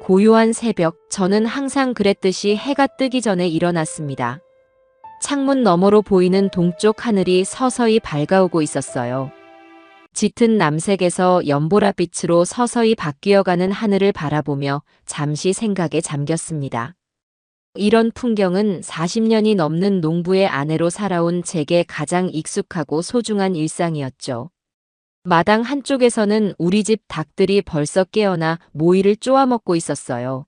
고요한 새벽, 저는 항상 그랬듯이 해가 뜨기 전에 일어났습니다. 창문 너머로 보이는 동쪽 하늘이 서서히 밝아오고 있었어요. 짙은 남색에서 연보라빛으로 서서히 바뀌어가는 하늘을 바라보며 잠시 생각에 잠겼습니다. 이런 풍경은 40년이 넘는 농부의 아내로 살아온 제게 가장 익숙하고 소중한 일상이었죠. 마당 한쪽에서는 우리 집 닭들이 벌써 깨어나 모이를 쪼아먹고 있었어요.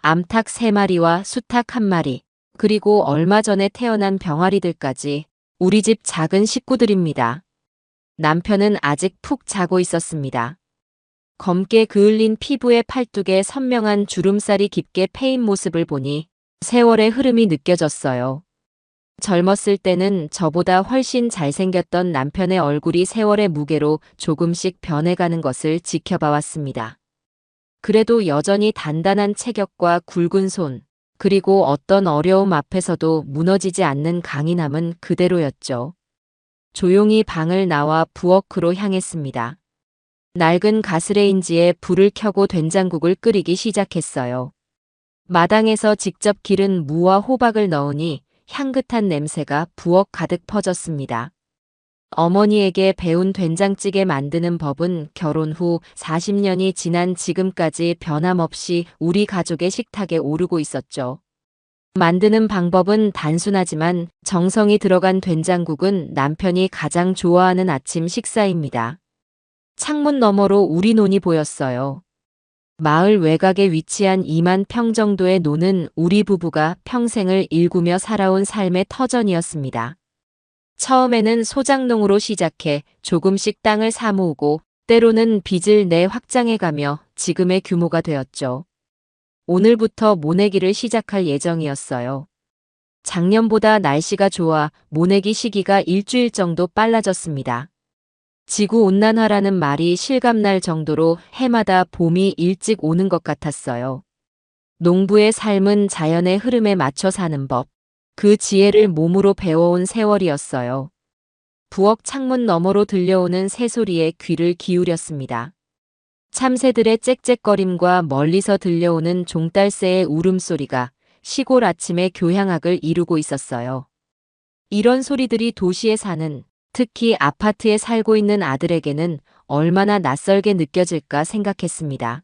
암탉 3마리와 수탉 1마리, 그리고 얼마 전에 태어난 병아리들까지 우리 집 작은 식구들입니다. 남편은 아직 푹 자고 있었습니다. 검게 그을린 피부에 팔뚝에 선명한 주름살이 깊게 패인 모습을 보니 세월의 흐름이 느껴졌어요. 젊었을 때는 저보다 훨씬 잘생겼던 남편의 얼굴이 세월의 무게로 조금씩 변해가는 것을 지켜봐왔습니다. 그래도 여전히 단단한 체격과 굵은 손, 그리고 어떤 어려움 앞에서도 무너지지 않는 강인함은 그대로였죠. 조용히 방을 나와 부엌으로 향했습니다. 낡은 가스레인지에 불을 켜고 된장국을 끓이기 시작했어요. 마당에서 직접 기른 무와 호박을 넣으니 향긋한 냄새가 부엌 가득 퍼졌습니다. 어머니에게 배운 된장찌개 만드는 법은 결혼 후 40년이 지난 지금까지 변함없이 우리 가족의 식탁에 오르고 있었죠. 만드는 방법은 단순하지만 정성이 들어간 된장국은 남편이 가장 좋아하는 아침 식사입니다. 창문 너머로 우리 논이 보였어요. 마을 외곽에 위치한 2만 평 정도의 논은 우리 부부가 평생을 일구며 살아온 삶의 터전이었습니다. 처음에는 소작농으로 시작해 조금씩 땅을 사모으고 때로는 빚을 내 확장해가며 지금의 규모가 되었죠. 오늘부터 모내기를 시작할 예정이었어요. 작년보다 날씨가 좋아 모내기 시기가 일주일 정도 빨라졌습니다. 지구온난화라는 말이 실감날 정도로 해마다 봄이 일찍 오는 것 같았어요. 농부의 삶은 자연의 흐름에 맞춰 사는 법, 그 지혜를 몸으로 배워온 세월이었어요. 부엌 창문 너머로 들려오는 새소리에 귀를 기울였습니다. 참새들의 짹짹거림과 멀리서 들려오는 종딸새의 울음소리가 시골 아침의 교향악을 이루고 있었어요. 이런 소리들이 도시에 사는, 특히 아파트에 살고 있는 아들에게는 얼마나 낯설게 느껴질까 생각했습니다.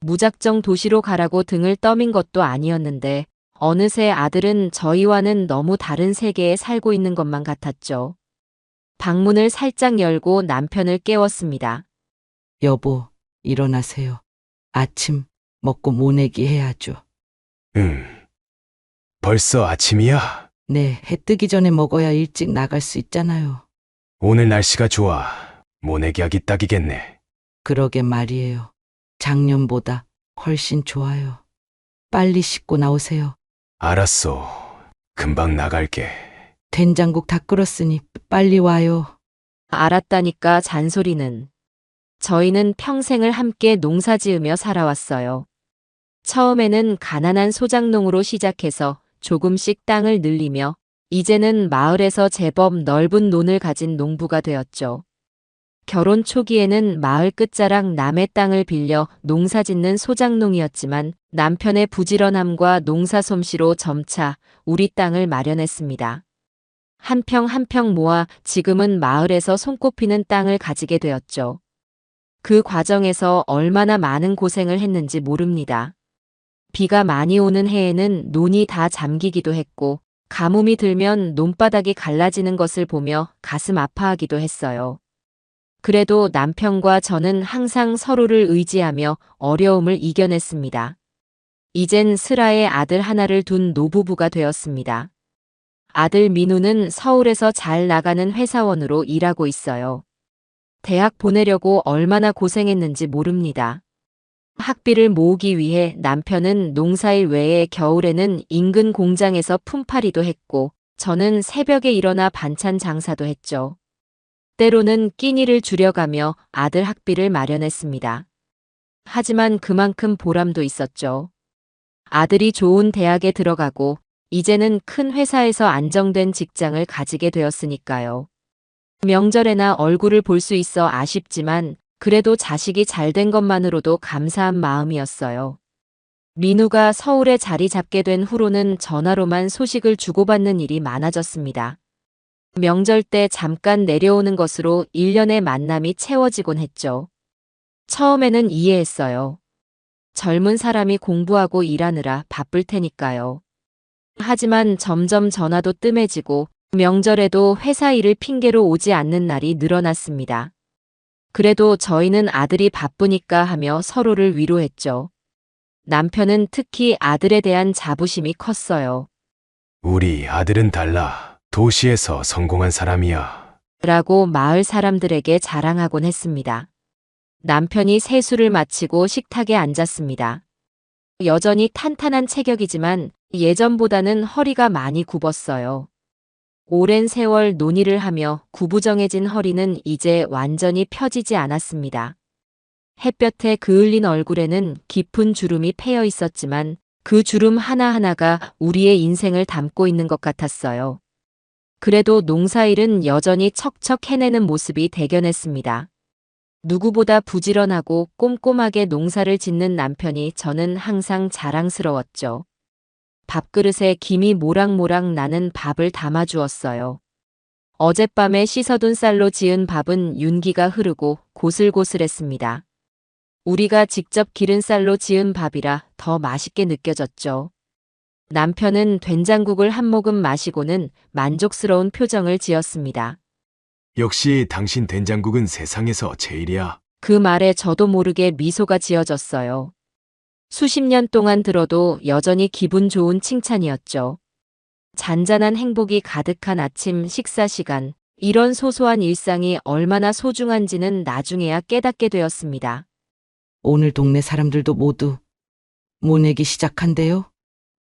무작정 도시로 가라고 등을 떠민 것도 아니었는데 어느새 아들은 저희와는 너무 다른 세계에 살고 있는 것만 같았죠. 방문을 살짝 열고 남편을 깨웠습니다. 여보, 일어나세요. 아침 먹고 모내기 해야죠. 벌써 아침이야? 네, 해 뜨기 전에 먹어야 일찍 나갈 수 있잖아요. 오늘 날씨가 좋아. 모내기 하기 딱이겠네. 그러게 말이에요. 작년보다 훨씬 좋아요. 빨리 씻고 나오세요. 알았어. 금방 나갈게. 된장국 다 끓었으니 빨리 와요. 알았다니까 잔소리는. 저희는 평생을 함께 농사지으며 살아왔어요. 처음에는 가난한 소작농으로 시작해서 조금씩 땅을 늘리며 이제는 마을에서 제법 넓은 논을 가진 농부가 되었죠. 결혼 초기에는 마을 끝자락 남의 땅을 빌려 농사 짓는 소작농이었지만 남편의 부지런함과 농사 솜씨로 점차 우리 땅을 마련했습니다. 한 평 한 평 모아 지금은 마을에서 손꼽히는 땅을 가지게 되었죠. 그 과정에서 얼마나 많은 고생을 했는지 모릅니다. 비가 많이 오는 해에는 논이 다 잠기기도 했고 가뭄이 들면 논바닥이 갈라지는 것을 보며 가슴 아파하기도 했어요. 그래도 남편과 저는 항상 서로를 의지하며 어려움을 이겨냈습니다. 이젠 슬아의 아들 하나를 둔 노부부가 되었습니다. 아들 민우는 서울에서 잘 나가는 회사원으로 일하고 있어요. 대학 보내려고 얼마나 고생했는지 모릅니다. 학비를 모으기 위해 남편은 농사일 외에 겨울에는 인근 공장에서 품팔이도 했고 저는 새벽에 일어나 반찬 장사도 했죠. 때로는 끼니를 줄여가며 아들 학비를 마련했습니다. 하지만 그만큼 보람도 있었죠. 아들이 좋은 대학에 들어가고 이제는 큰 회사에서 안정된 직장을 가지게 되었으니까요. 명절에나 얼굴을 볼 수 있어 아쉽지만 그래도 자식이 잘 된 것만으로도 감사한 마음이었어요. 민우가 서울에 자리 잡게 된 후로는 전화로만 소식을 주고받는 일이 많아졌습니다. 명절 때 잠깐 내려오는 것으로 1년의 만남이 채워지곤 했죠. 처음에는 이해했어요. 젊은 사람이 공부하고 일하느라 바쁠 테니까요. 하지만 점점 전화도 뜸해지고 명절에도 회사 일을 핑계로 오지 않는 날이 늘어났습니다. 그래도 저희는 아들이 바쁘니까 하며 서로를 위로했죠. 남편은 특히 아들에 대한 자부심이 컸어요. 우리 아들은 달라. 도시에서 성공한 사람이야. 라고 마을 사람들에게 자랑하곤 했습니다. 남편이 세수를 마치고 식탁에 앉았습니다. 여전히 탄탄한 체격이지만 예전보다는 허리가 많이 굽었어요. 오랜 세월 논의를 하며 구부정해진 허리는 이제 완전히 펴지지 않았습니다. 햇볕에 그을린 얼굴에는 깊은 주름이 패여 있었지만 그 주름 하나하나가 우리의 인생을 담고 있는 것 같았어요. 그래도 농사일은 여전히 척척 해내는 모습이 대견했습니다. 누구보다 부지런하고 꼼꼼하게 농사를 짓는 남편이 저는 항상 자랑스러웠죠. 밥그릇에 김이 모락모락 나는 밥을 담아주었어요. 어젯밤에 씻어둔 쌀로 지은 밥은 윤기가 흐르고 고슬고슬했습니다. 우리가 직접 기른 쌀로 지은 밥이라 더 맛있게 느껴졌죠. 남편은 된장국을 한 모금 마시고는 만족스러운 표정을 지었습니다. 역시 당신 된장국은 세상에서 제일이야. 그 말에 저도 모르게 미소가 지어졌어요. 수십 년 동안 들어도 여전히 기분 좋은 칭찬이었죠. 잔잔한 행복이 가득한 아침 식사 시간, 이런 소소한 일상이 얼마나 소중한지는 나중에야 깨닫게 되었습니다. 오늘 동네 사람들도 모두 모내기 시작한대요.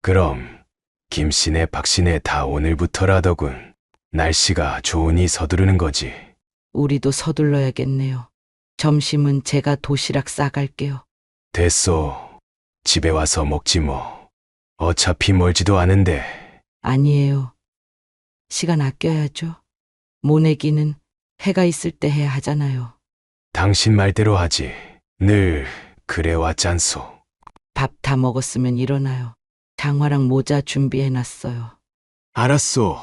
그럼 김씨네 박씨네 다 오늘부터라더군. 날씨가 좋으니 서두르는 거지. 우리도 서둘러야겠네요. 점심은 제가 도시락 싸갈게요. 됐소. 집에 와서 먹지 뭐. 어차피 멀지도 않은데. 아니에요. 시간 아껴야죠. 모내기는 해가 있을 때 해야 하잖아요. 당신 말대로 하지. 늘 그래왔잖소. 밥 다 먹었으면 일어나요. 장화랑 모자 준비해놨어요. 알았소.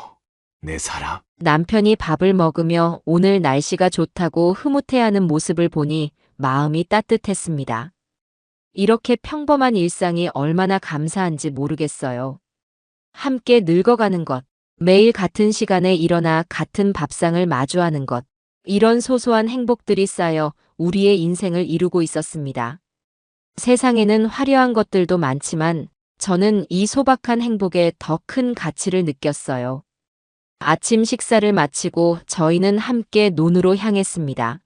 내 사랑. 남편이 밥을 먹으며 오늘 날씨가 좋다고 흐뭇해하는 모습을 보니 마음이 따뜻했습니다. 이렇게 평범한 일상이 얼마나 감사한지 모르겠어요. 함께 늙어가는 것, 매일 같은 시간에 일어나 같은 밥상을 마주하는 것, 이런 소소한 행복들이 쌓여 우리의 인생을 이루고 있었습니다. 세상에는 화려한 것들도 많지만 저는 이 소박한 행복에 더 큰 가치를 느꼈어요. 아침 식사를 마치고 저희는 함께 논으로 향했습니다.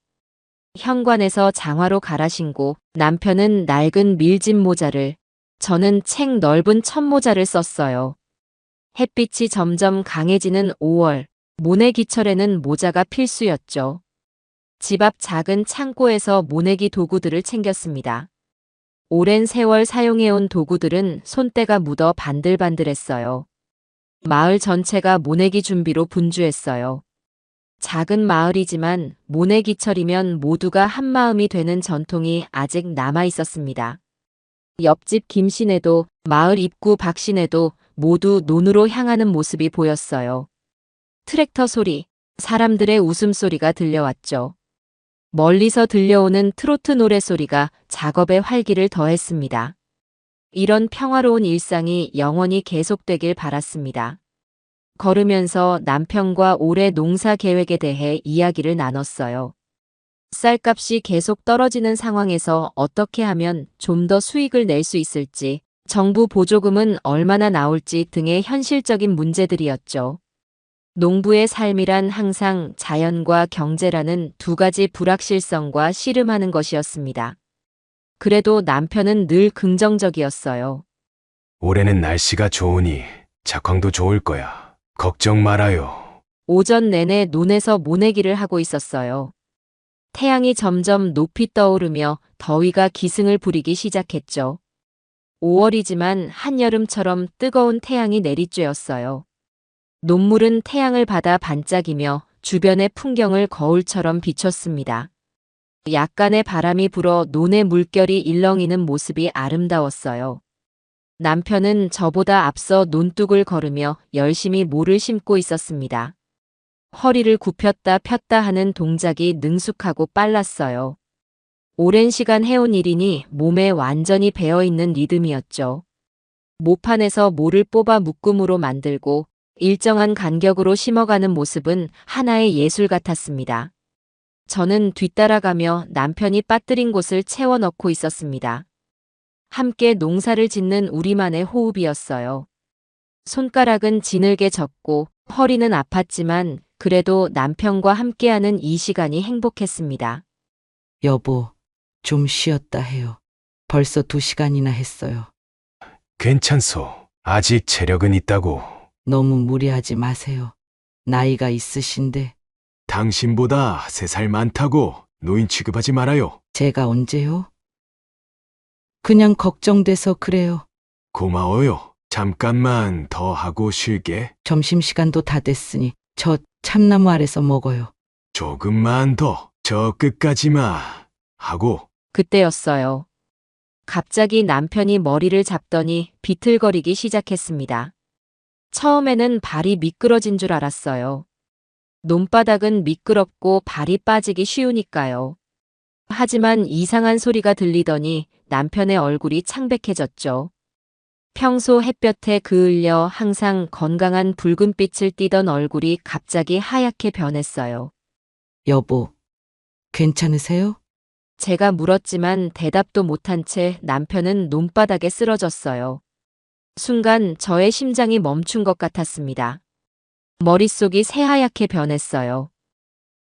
현관에서 장화로 갈아 신고 남편은 낡은 밀짚 모자를, 저는 책 넓은 천모자를 썼어요. 햇빛이 점점 강해지는 5월, 모내기철에는 모자가 필수였죠. 집 앞 작은 창고에서 모내기 도구들을 챙겼습니다. 오랜 세월 사용해온 도구들은 손때가 묻어 반들반들했어요. 마을 전체가 모내기 준비로 분주했어요. 작은 마을이지만 모내기철이면 모두가 한마음이 되는 전통이 아직 남아 있었습니다. 옆집 김씨네도 마을 입구 박씨네도 모두 논으로 향하는 모습이 보였어요. 트랙터 소리, 사람들의 웃음소리가 들려왔죠. 멀리서 들려오는 트로트 노래소리가 작업의 활기를 더했습니다. 이런 평화로운 일상이 영원히 계속되길 바랐습니다. 걸으면서 남편과 올해 농사 계획에 대해 이야기를 나눴어요. 쌀값이 계속 떨어지는 상황에서 어떻게 하면 좀 더 수익을 낼 수 있을지, 정부 보조금은 얼마나 나올지 등의 현실적인 문제들이었죠. 농부의 삶이란 항상 자연과 경제라는 두 가지 불확실성과 씨름하는 것이었습니다. 그래도 남편은 늘 긍정적이었어요. 올해는 날씨가 좋으니 작황도 좋을 거야. 걱정 말아요. 오전 내내 논에서 모내기를 하고 있었어요. 태양이 점점 높이 떠오르며 더위가 기승을 부리기 시작했죠. 5월이지만 한여름처럼 뜨거운 태양이 내리쬐었어요. 논물은 태양을 받아 반짝이며 주변의 풍경을 거울처럼 비췄습니다. 약간의 바람이 불어 논의 물결이 일렁이는 모습이 아름다웠어요. 남편은 저보다 앞서 논둑을 걸으며 열심히 모를 심고 있었습니다. 허리를 굽혔다 폈다 하는 동작이 능숙하고 빨랐어요. 오랜 시간 해온 일이니 몸에 완전히 배어있는 리듬이었죠. 모판에서 모를 뽑아 묶음으로 만들고 일정한 간격으로 심어가는 모습은 하나의 예술 같았습니다. 저는 뒤따라가며 남편이 빠뜨린 곳을 채워 넣고 있었습니다. 함께 농사를 짓는 우리만의 호흡이었어요. 손가락은 지늘게 졌고 허리는 아팠지만 그래도 남편과 함께하는 이 시간이 행복했습니다. 여보, 좀 쉬었다 해요. 벌써 2시간이나 했어요. 괜찮소. 아직 체력은 있다고. 너무 무리하지 마세요. 나이가 있으신데 당신보다 3살 많다고 노인 취급하지 말아요. 제가 언제요? 그냥 걱정돼서 그래요. 고마워요. 잠깐만 더 하고 쉴게. 점심시간도 다 됐으니 저 참나무 아래서 먹어요. 조금만 더. 저 끝까지만 하고. 그때였어요. 갑자기 남편이 머리를 잡더니 비틀거리기 시작했습니다. 처음에는 발이 미끄러진 줄 알았어요. 논바닥은 미끄럽고 발이 빠지기 쉬우니까요. 하지만 이상한 소리가 들리더니 남편의 얼굴이 창백해졌죠. 평소 햇볕에 그을려 항상 건강한 붉은빛을 띠던 얼굴이 갑자기 하얗게 변했어요. 여보, 괜찮으세요? 제가 물었지만 대답도 못한 채 남편은 논바닥에 쓰러졌어요. 순간 저의 심장이 멈춘 것 같았습니다. 머릿속이 새하얗게 변했어요.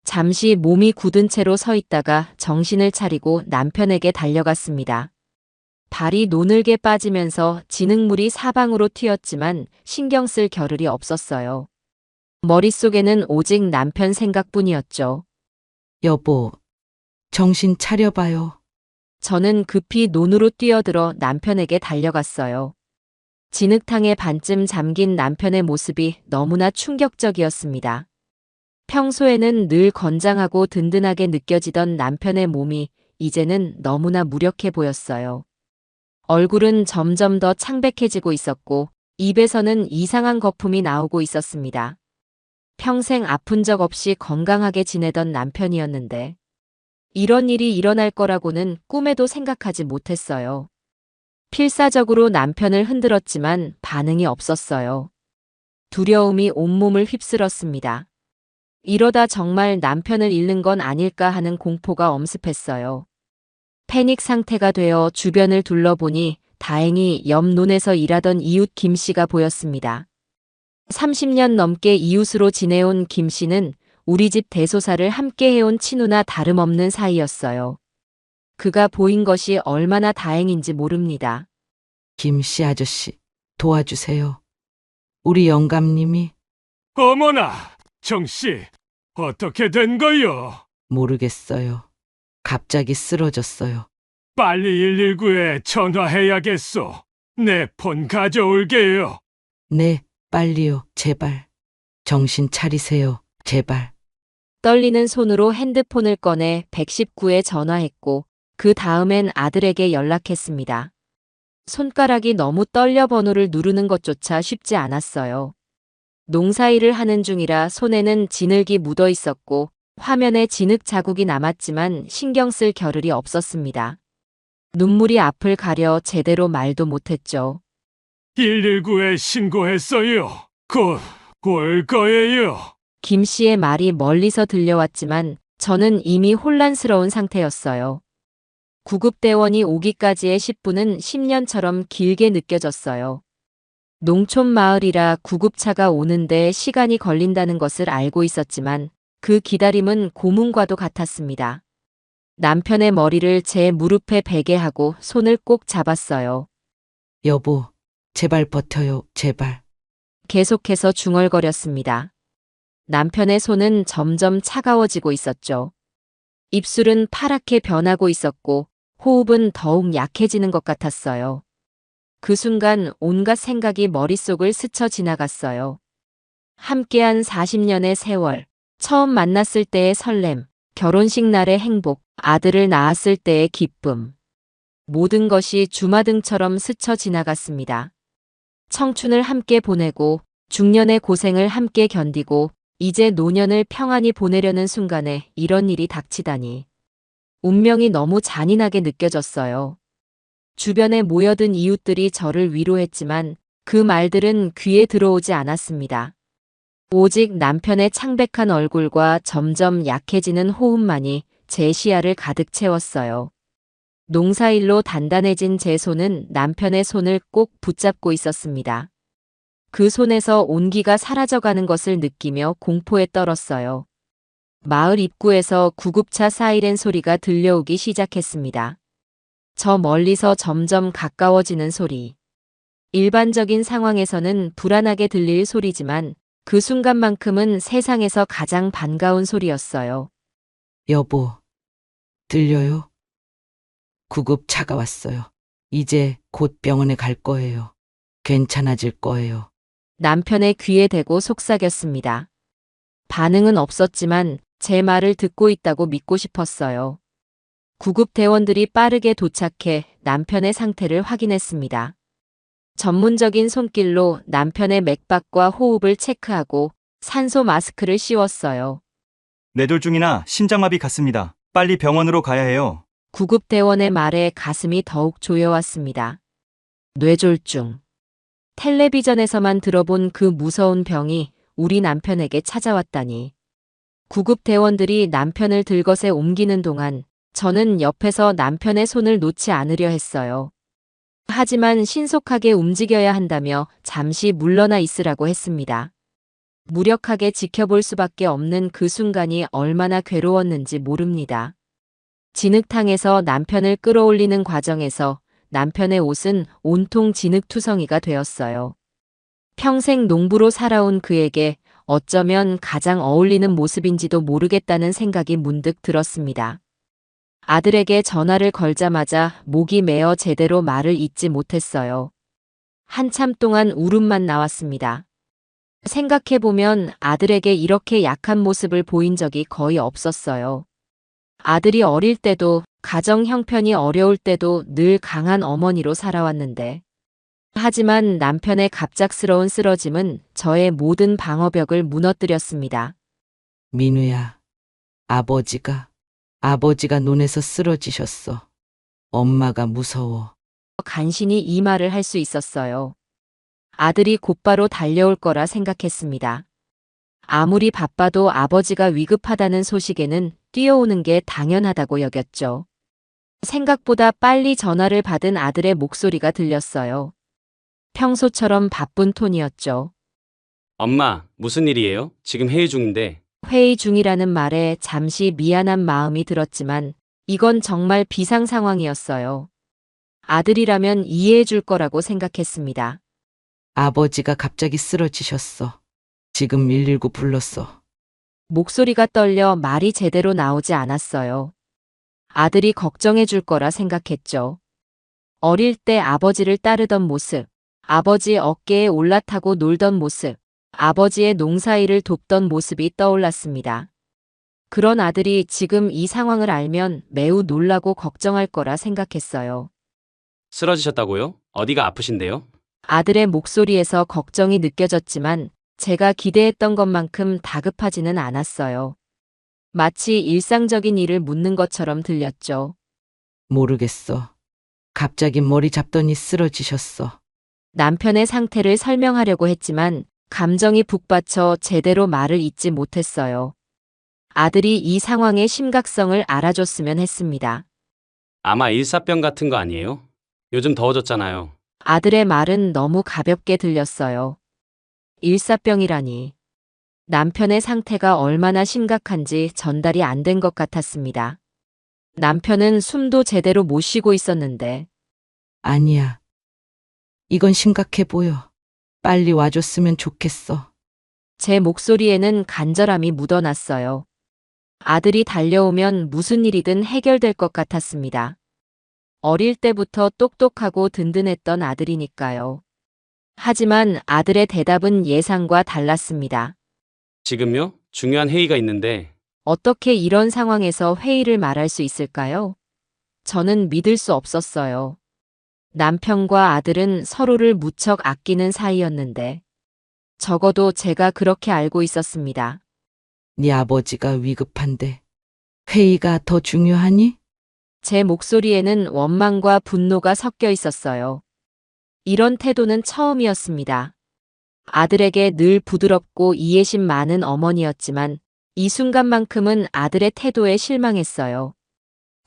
잠시 몸이 굳은 채로 서 있다가 정신을 차리고 남편에게 달려갔습니다. 발이 노늘게 빠지면서 진흙물이 사방으로 튀었지만 신경 쓸 겨를이 없었어요. 머릿속에는 오직 남편 생각뿐이었죠. 여보, 정신 차려봐요. 저는 급히 논으로 뛰어들어 남편에게 달려갔어요. 진흙탕에 반쯤 잠긴 남편의 모습이 너무나 충격적이었습니다. 평소에는 늘 건장하고 든든하게 느껴지던 남편의 몸이 이제는 너무나 무력해 보였어요. 얼굴은 점점 더 창백해지고 있었고 입에서는 이상한 거품이 나오고 있었습니다. 평생 아픈 적 없이 건강하게 지내던 남편이었는데 이런 일이 일어날 거라고는 꿈에도 생각하지 못했어요. 필사적으로 남편을 흔들었지만 반응이 없었어요. 두려움이 온몸을 휩쓸었습니다. 이러다 정말 남편을 잃는 건 아닐까 하는 공포가 엄습했어요. 패닉 상태가 되어 주변을 둘러보니 다행히 옆 논에서 일하던 이웃 김 씨가 보였습니다. 30년 넘게 이웃으로 지내온 김 씨는 우리 집 대소사를 함께 해온 친누나 다름없는 사이였어요. 그가 보인 것이 얼마나 다행인지 모릅니다. 김씨 아저씨, 도와주세요. 우리 영감님이 어머나, 정씨, 어떻게 된 거요? 모르겠어요. 갑자기 쓰러졌어요. 빨리 119에 전화해야겠소. 내 폰 가져올게요. 네, 빨리요, 제발. 정신 차리세요, 제발. 떨리는 손으로 핸드폰을 꺼내 119에 전화했고 그 다음엔 아들에게 연락했습니다. 손가락이 너무 떨려 번호를 누르는 것조차 쉽지 않았어요. 농사일을 하는 중이라 손에는 진흙이 묻어 있었고 화면에 진흙 자국이 남았지만 신경 쓸 겨를이 없었습니다. 눈물이 앞을 가려 제대로 말도 못했죠. 119에 신고했어요. 곧 올 거예요. 김 씨의 말이 멀리서 들려왔지만 저는 이미 혼란스러운 상태였어요. 구급대원이 오기까지의 10분은 10년처럼 길게 느껴졌어요. 농촌 마을이라 구급차가 오는데 시간이 걸린다는 것을 알고 있었지만 그 기다림은 고문과도 같았습니다. 남편의 머리를 제 무릎에 베게 하고 손을 꼭 잡았어요. 여보, 제발 버텨요, 제발. 계속해서 중얼거렸습니다. 남편의 손은 점점 차가워지고 있었죠. 입술은 파랗게 변하고 있었고 호흡은 더욱 약해지는 것 같았어요. 그 순간 온갖 생각이 머릿속을 스쳐 지나갔어요. 함께한 40년의 세월, 처음 만났을 때의 설렘, 결혼식 날의 행복, 아들을 낳았을 때의 기쁨. 모든 것이 주마등처럼 스쳐 지나갔습니다. 청춘을 함께 보내고 중년의 고생을 함께 견디고 이제 노년을 평안히 보내려는 순간에 이런 일이 닥치다니. 운명이 너무 잔인하게 느껴졌어요. 주변에 모여든 이웃들이 저를 위로했지만 그 말들은 귀에 들어오지 않았습니다. 오직 남편의 창백한 얼굴과 점점 약해지는 호흡만이 제 시야를 가득 채웠어요. 농사일로 단단해진 제 손은 남편의 손을 꼭 붙잡고 있었습니다. 그 손에서 온기가 사라져가는 것을 느끼며 공포에 떨었어요. 마을 입구에서 구급차 사이렌 소리가 들려오기 시작했습니다. 저 멀리서 점점 가까워지는 소리. 일반적인 상황에서는 불안하게 들릴 소리지만 그 순간만큼은 세상에서 가장 반가운 소리였어요. 여보, 들려요? 구급차가 왔어요. 이제 곧 병원에 갈 거예요. 괜찮아질 거예요. 남편의 귀에 대고 속삭였습니다. 반응은 없었지만 제 말을 듣고 있다고 믿고 싶었어요. 구급대원들이 빠르게 도착해 남편의 상태를 확인했습니다. 전문적인 손길로 남편의 맥박과 호흡을 체크하고 산소 마스크를 씌웠어요. 뇌졸중이나 심장마비 같습니다. 빨리 병원으로 가야 해요. 구급대원의 말에 가슴이 더욱 조여왔습니다. 뇌졸중. 텔레비전에서만 들어본 그 무서운 병이 우리 남편에게 찾아왔다니. 구급대원들이 남편을 들것에 옮기는 동안 저는 옆에서 남편의 손을 놓지 않으려 했어요. 하지만 신속하게 움직여야 한다며 잠시 물러나 있으라고 했습니다. 무력하게 지켜볼 수밖에 없는 그 순간이 얼마나 괴로웠는지 모릅니다. 진흙탕에서 남편을 끌어올리는 과정에서 남편의 옷은 온통 진흙투성이가 되었어요. 평생 농부로 살아온 그에게 어쩌면 가장 어울리는 모습인지도 모르겠다는 생각이 문득 들었습니다. 아들에게 전화를 걸자마자 목이 메어 제대로 말을 잇지 못했어요. 한참 동안 울음만 나왔습니다. 생각해보면 아들에게 이렇게 약한 모습을 보인 적이 거의 없었어요. 아들이 어릴 때도 가정 형편이 어려울 때도 늘 강한 어머니로 살아왔는데. 하지만 남편의 갑작스러운 쓰러짐은 저의 모든 방어벽을 무너뜨렸습니다. 민우야, 아버지가 논에서 쓰러지셨어. 엄마가 무서워. 간신히 이 말을 할 수 있었어요. 아들이 곧바로 달려올 거라 생각했습니다. 아무리 바빠도 아버지가 위급하다는 소식에는 뛰어오는 게 당연하다고 여겼죠. 생각보다 빨리 전화를 받은 아들의 목소리가 들렸어요. 평소처럼 바쁜 톤이었죠. 엄마, 무슨 일이에요? 지금 회의 중인데. 회의 중이라는 말에 잠시 미안한 마음이 들었지만 이건 정말 비상 상황이었어요. 아들이라면 이해해 줄 거라고 생각했습니다. 아버지가 갑자기 쓰러지셨어. 지금 119 불렀어. 목소리가 떨려 말이 제대로 나오지 않았어요. 아들이 걱정해 줄 거라 생각했죠. 어릴 때 아버지를 따르던 모습, 아버지 어깨에 올라타고 놀던 모습, 아버지의 농사일을 돕던 모습이 떠올랐습니다. 그런 아들이 지금 이 상황을 알면 매우 놀라고 걱정할 거라 생각했어요. 쓰러지셨다고요? 어디가 아프신데요? 아들의 목소리에서 걱정이 느껴졌지만 제가 기대했던 것만큼 다급하지는 않았어요. 마치 일상적인 일을 묻는 것처럼 들렸죠. 모르겠어. 갑자기 머리 잡더니 쓰러지셨어. 남편의 상태를 설명하려고 했지만 감정이 북받쳐 제대로 말을 잇지 못했어요. 아들이 이 상황의 심각성을 알아줬으면 했습니다. 아마 일사병 같은 거 아니에요? 요즘 더워졌잖아요. 아들의 말은 너무 가볍게 들렸어요. 일사병이라니. 남편의 상태가 얼마나 심각한지 전달이 안 된 것 같았습니다. 남편은 숨도 제대로 못 쉬고 있었는데. 아니야. 이건 심각해 보여. 빨리 와줬으면 좋겠어. 제 목소리에는 간절함이 묻어났어요. 아들이 달려오면 무슨 일이든 해결될 것 같았습니다. 어릴 때부터 똑똑하고 든든했던 아들이니까요. 하지만 아들의 대답은 예상과 달랐습니다. 지금요? 중요한 회의가 있는데 어떻게 이런 상황에서 회의를 말할 수 있을까요? 저는 믿을 수 없었어요. 남편과 아들은 서로를 무척 아끼는 사이였는데, 적어도 제가 그렇게 알고 있었습니다. 네 아버지가 위급한데 회의가 더 중요하니? 제 목소리에는 원망과 분노가 섞여 있었어요. 이런 태도는 처음이었습니다. 아들에게 늘 부드럽고 이해심 많은 어머니였지만 이 순간만큼은 아들의 태도에 실망했어요.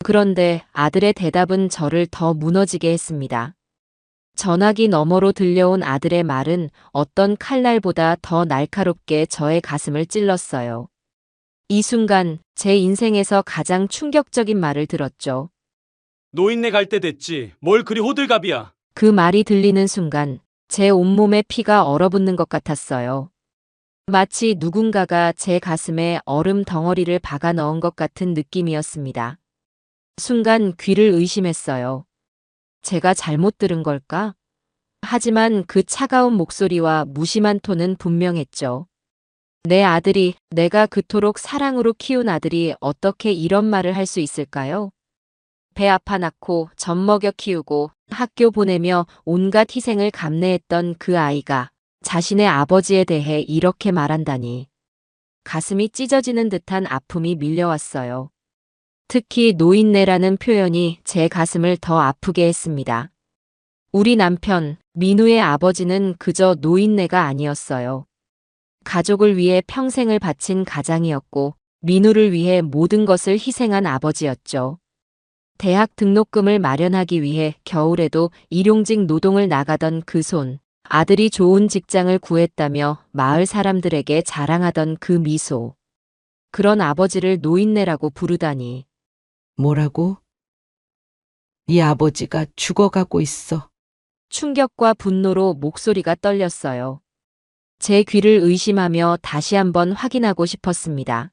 그런데 아들의 대답은 저를 더 무너지게 했습니다. 전화기 너머로 들려온 아들의 말은 어떤 칼날보다 더 날카롭게 저의 가슴을 찔렀어요. 이 순간 제 인생에서 가장 충격적인 말을 들었죠. 노인네 갈 때 됐지. 뭘 그리 호들갑이야. 그 말이 들리는 순간 제 온몸에 피가 얼어붙는 것 같았어요. 마치 누군가가 제 가슴에 얼음 덩어리를 박아 넣은 것 같은 느낌이었습니다. 순간 귀를 의심했어요. 제가 잘못 들은 걸까? 하지만 그 차가운 목소리와 무심한 톤은 분명했죠. 내 아들이, 내가 그토록 사랑으로 키운 아들이 어떻게 이런 말을 할 수 있을까요? 배 아파 낳고 젖 먹여 키우고 학교 보내며 온갖 희생을 감내했던 그 아이가 자신의 아버지에 대해 이렇게 말한다니. 가슴이 찢어지는 듯한 아픔이 밀려왔어요. 특히 노인네라는 표현이 제 가슴을 더 아프게 했습니다. 우리 남편, 민우의 아버지는 그저 노인네가 아니었어요. 가족을 위해 평생을 바친 가장이었고 민우를 위해 모든 것을 희생한 아버지였죠. 대학 등록금을 마련하기 위해 겨울에도 일용직 노동을 나가던 그 손, 아들이 좋은 직장을 구했다며 마을 사람들에게 자랑하던 그 미소. 그런 아버지를 노인네라고 부르다니. 뭐라고? 네 아버지가 죽어가고 있어. 충격과 분노로 목소리가 떨렸어요. 제 귀를 의심하며 다시 한번 확인하고 싶었습니다.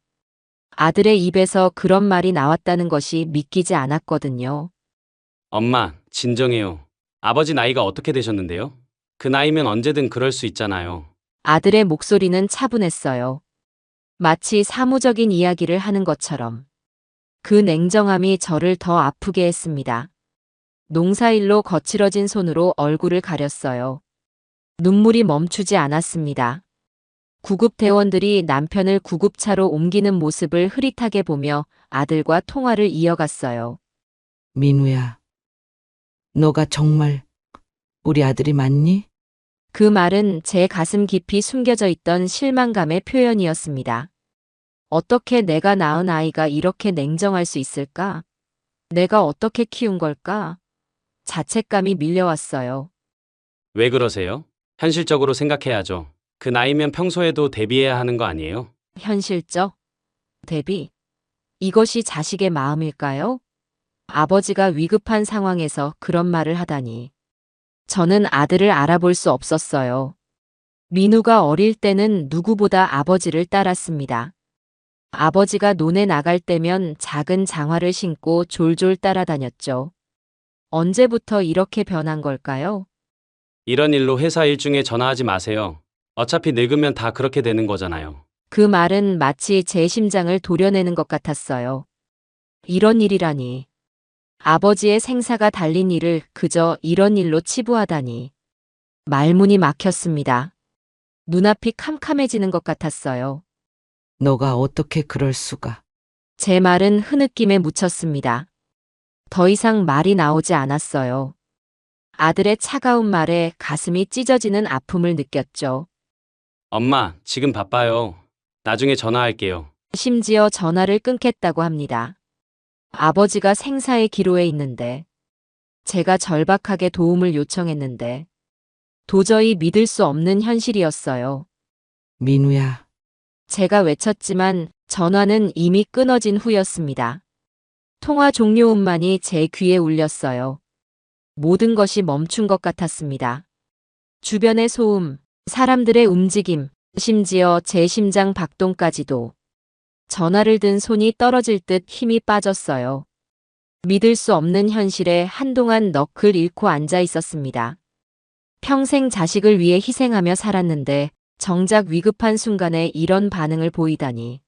아들의 입에서 그런 말이 나왔다는 것이 믿기지 않았거든요. 엄마, 진정해요. 아버지 나이가 어떻게 되셨는데요? 그 나이면 언제든 그럴 수 있잖아요. 아들의 목소리는 차분했어요. 마치 사무적인 이야기를 하는 것처럼. 그 냉정함이 저를 더 아프게 했습니다. 농사일로 거칠어진 손으로 얼굴을 가렸어요. 눈물이 멈추지 않았습니다. 구급대원들이 남편을 구급차로 옮기는 모습을 흐릿하게 보며 아들과 통화를 이어갔어요. 민우야, 너가 정말 우리 아들이 맞니? 그 말은 제 가슴 깊이 숨겨져 있던 실망감의 표현이었습니다. 어떻게 내가 낳은 아이가 이렇게 냉정할 수 있을까? 내가 어떻게 키운 걸까? 자책감이 밀려왔어요. 왜 그러세요? 현실적으로 생각해야죠. 그 나이면 평소에도 대비해야 하는 거 아니에요? 현실적? 대비? 이것이 자식의 마음일까요? 아버지가 위급한 상황에서 그런 말을 하다니. 저는 아들을 알아볼 수 없었어요. 민우가 어릴 때는 누구보다 아버지를 따랐습니다. 아버지가 논에 나갈 때면 작은 장화를 신고 졸졸 따라다녔죠. 언제부터 이렇게 변한 걸까요? 이런 일로 회사 일 중에 전화하지 마세요. 어차피 늙으면 다 그렇게 되는 거잖아요. 그 말은 마치 제 심장을 도려내는 것 같았어요. 이런 일이라니. 아버지의 생사가 달린 일을 그저 이런 일로 치부하다니. 말문이 막혔습니다. 눈앞이 캄캄해지는 것 같았어요. 너가 어떻게 그럴 수가? 제 말은 흐느낌에 묻혔습니다. 더 이상 말이 나오지 않았어요. 아들의 차가운 말에 가슴이 찢어지는 아픔을 느꼈죠. 엄마, 지금 바빠요. 나중에 전화할게요. 심지어 전화를 끊겠다고 합니다. 아버지가 생사의 기로에 있는데, 제가 절박하게 도움을 요청했는데, 도저히 믿을 수 없는 현실이었어요. 민우야, 제가 외쳤지만 전화는 이미 끊어진 후였습니다. 통화 종료음만이 제 귀에 울렸어요. 모든 것이 멈춘 것 같았습니다. 주변의 소음, 사람들의 움직임, 심지어 제 심장 박동까지도. 전화를 든 손이 떨어질 듯 힘이 빠졌어요. 믿을 수 없는 현실에 한동안 넋을 잃고 앉아 있었습니다. 평생 자식을 위해 희생하며 살았는데 정작 위급한 순간에 이런 반응을 보이다니.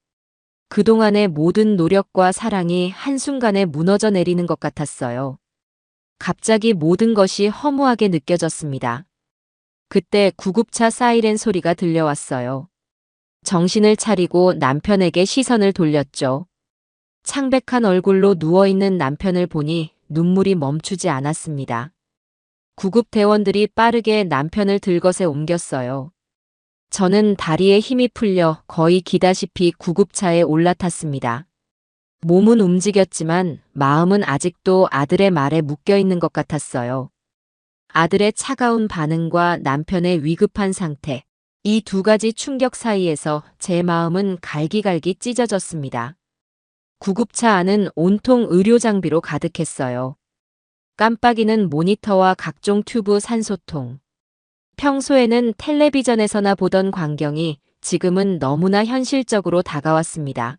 그동안의 모든 노력과 사랑이 한순간에 무너져 내리는 것 같았어요. 갑자기 모든 것이 허무하게 느껴졌습니다. 그때 구급차 사이렌 소리가 들려왔어요. 정신을 차리고 남편에게 시선을 돌렸죠. 창백한 얼굴로 누워있는 남편을 보니 눈물이 멈추지 않았습니다. 구급대원들이 빠르게 남편을 들것에 옮겼어요. 저는 다리에 힘이 풀려 거의 기다시피 구급차에 올라탔습니다. 몸은 움직였지만 마음은 아직도 아들의 말에 묶여 있는 것 같았어요. 아들의 차가운 반응과 남편의 위급한 상태, 이 두 가지 충격 사이에서 제 마음은 갈기갈기 찢어졌습니다. 구급차 안은 온통 의료 장비로 가득했어요. 깜빡이는 모니터와 각종 튜브 산소통. 평소에는 텔레비전에서나 보던 광경이 지금은 너무나 현실적으로 다가왔습니다.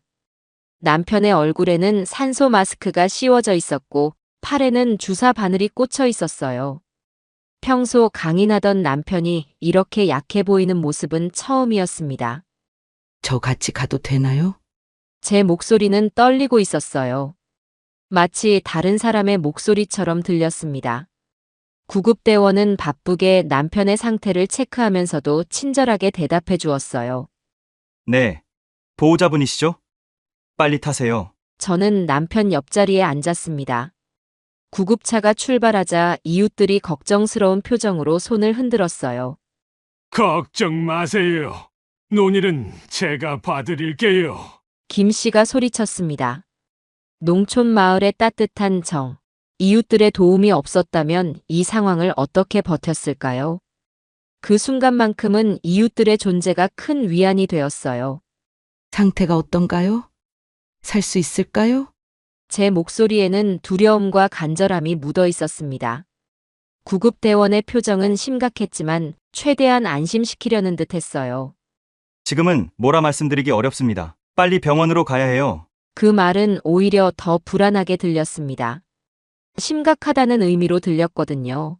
남편의 얼굴에는 산소 마스크가 씌워져 있었고 팔에는 주사 바늘이 꽂혀 있었어요. 평소 강인하던 남편이 이렇게 약해 보이는 모습은 처음이었습니다. 저 같이 가도 되나요? 제 목소리는 떨리고 있었어요. 마치 다른 사람의 목소리처럼 들렸습니다. 구급대원은 바쁘게 남편의 상태를 체크하면서도 친절하게 대답해 주었어요. 네. 보호자분이시죠? 빨리 타세요. 저는 남편 옆자리에 앉았습니다. 구급차가 출발하자 이웃들이 걱정스러운 표정으로 손을 흔들었어요. 걱정 마세요. 논일은 제가 봐드릴게요. 김 씨가 소리쳤습니다. 농촌 마을의 따뜻한 정. 이웃들의 도움이 없었다면 이 상황을 어떻게 버텼을까요? 그 순간만큼은 이웃들의 존재가 큰 위안이 되었어요. 상태가 어떤가요? 살 수 있을까요? 제 목소리에는 두려움과 간절함이 묻어 있었습니다. 구급대원의 표정은 심각했지만 최대한 안심시키려는 듯 했어요. 지금은 뭐라 말씀드리기 어렵습니다. 빨리 병원으로 가야 해요. 그 말은 오히려 더 불안하게 들렸습니다. 심각하다는 의미로 들렸거든요.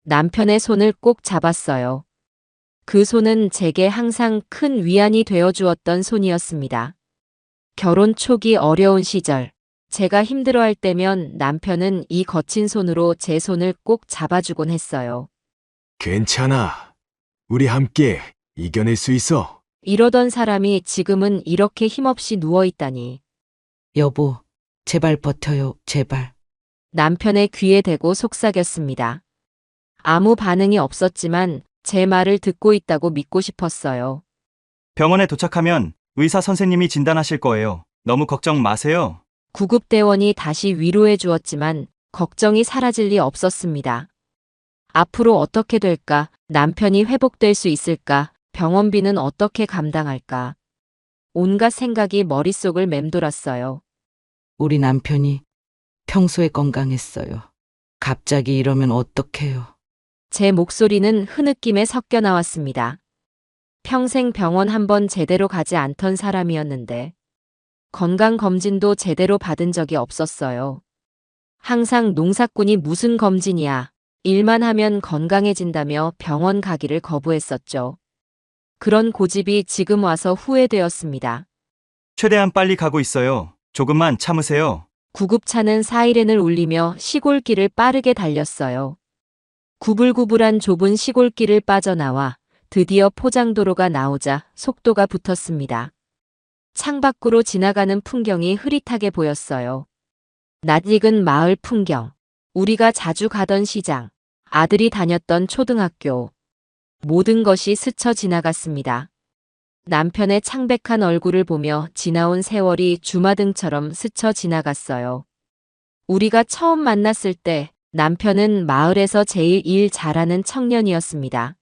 남편의 손을 꼭 잡았어요. 그 손은 제게 항상 큰 위안이 되어 주었던 손이었습니다. 결혼 초기 어려운 시절, 제가 힘들어할 때면 남편은 이 거친 손으로 제 손을 꼭 잡아주곤 했어요. 괜찮아. 우리 함께 이겨낼 수 있어. 이러던 사람이 지금은 이렇게 힘없이 누워있다니. 여보, 제발 버텨요, 제발. 남편의 귀에 대고 속삭였습니다. 아무 반응이 없었지만 제 말을 듣고 있다고 믿고 싶었어요. 병원에 도착하면 의사 선생님이 진단하실 거예요. 너무 걱정 마세요. 구급대원이 다시 위로해 주었지만 걱정이 사라질 리 없었습니다. 앞으로 어떻게 될까? 남편이 회복될 수 있을까? 병원비는 어떻게 감당할까? 온갖 생각이 머릿속을 맴돌았어요. 우리 남편이 평소에 건강했어요. 갑자기 이러면 어떡해요? 제 목소리는 흐느낌에 섞여 나왔습니다. 평생 병원 한 번 제대로 가지 않던 사람이었는데 건강검진도 제대로 받은 적이 없었어요. 항상 농사꾼이 무슨 검진이야. 일만 하면 건강해진다며 병원 가기를 거부했었죠. 그런 고집이 지금 와서 후회되었습니다. 최대한 빨리 가고 있어요. 조금만 참으세요. 구급차는 사이렌을 울리며 시골길을 빠르게 달렸어요. 구불구불한 좁은 시골길을 빠져나와 드디어 포장도로가 나오자 속도가 붙었습니다. 창밖으로 지나가는 풍경이 흐릿하게 보였어요. 낯익은 마을 풍경, 우리가 자주 가던 시장, 아들이 다녔던 초등학교, 모든 것이 스쳐 지나갔습니다. 남편의 창백한 얼굴을 보며 지나온 세월이 주마등처럼 스쳐 지나갔어요. 우리가 처음 만났을 때 남편은 마을에서 제일 일 잘하는 청년이었습니다.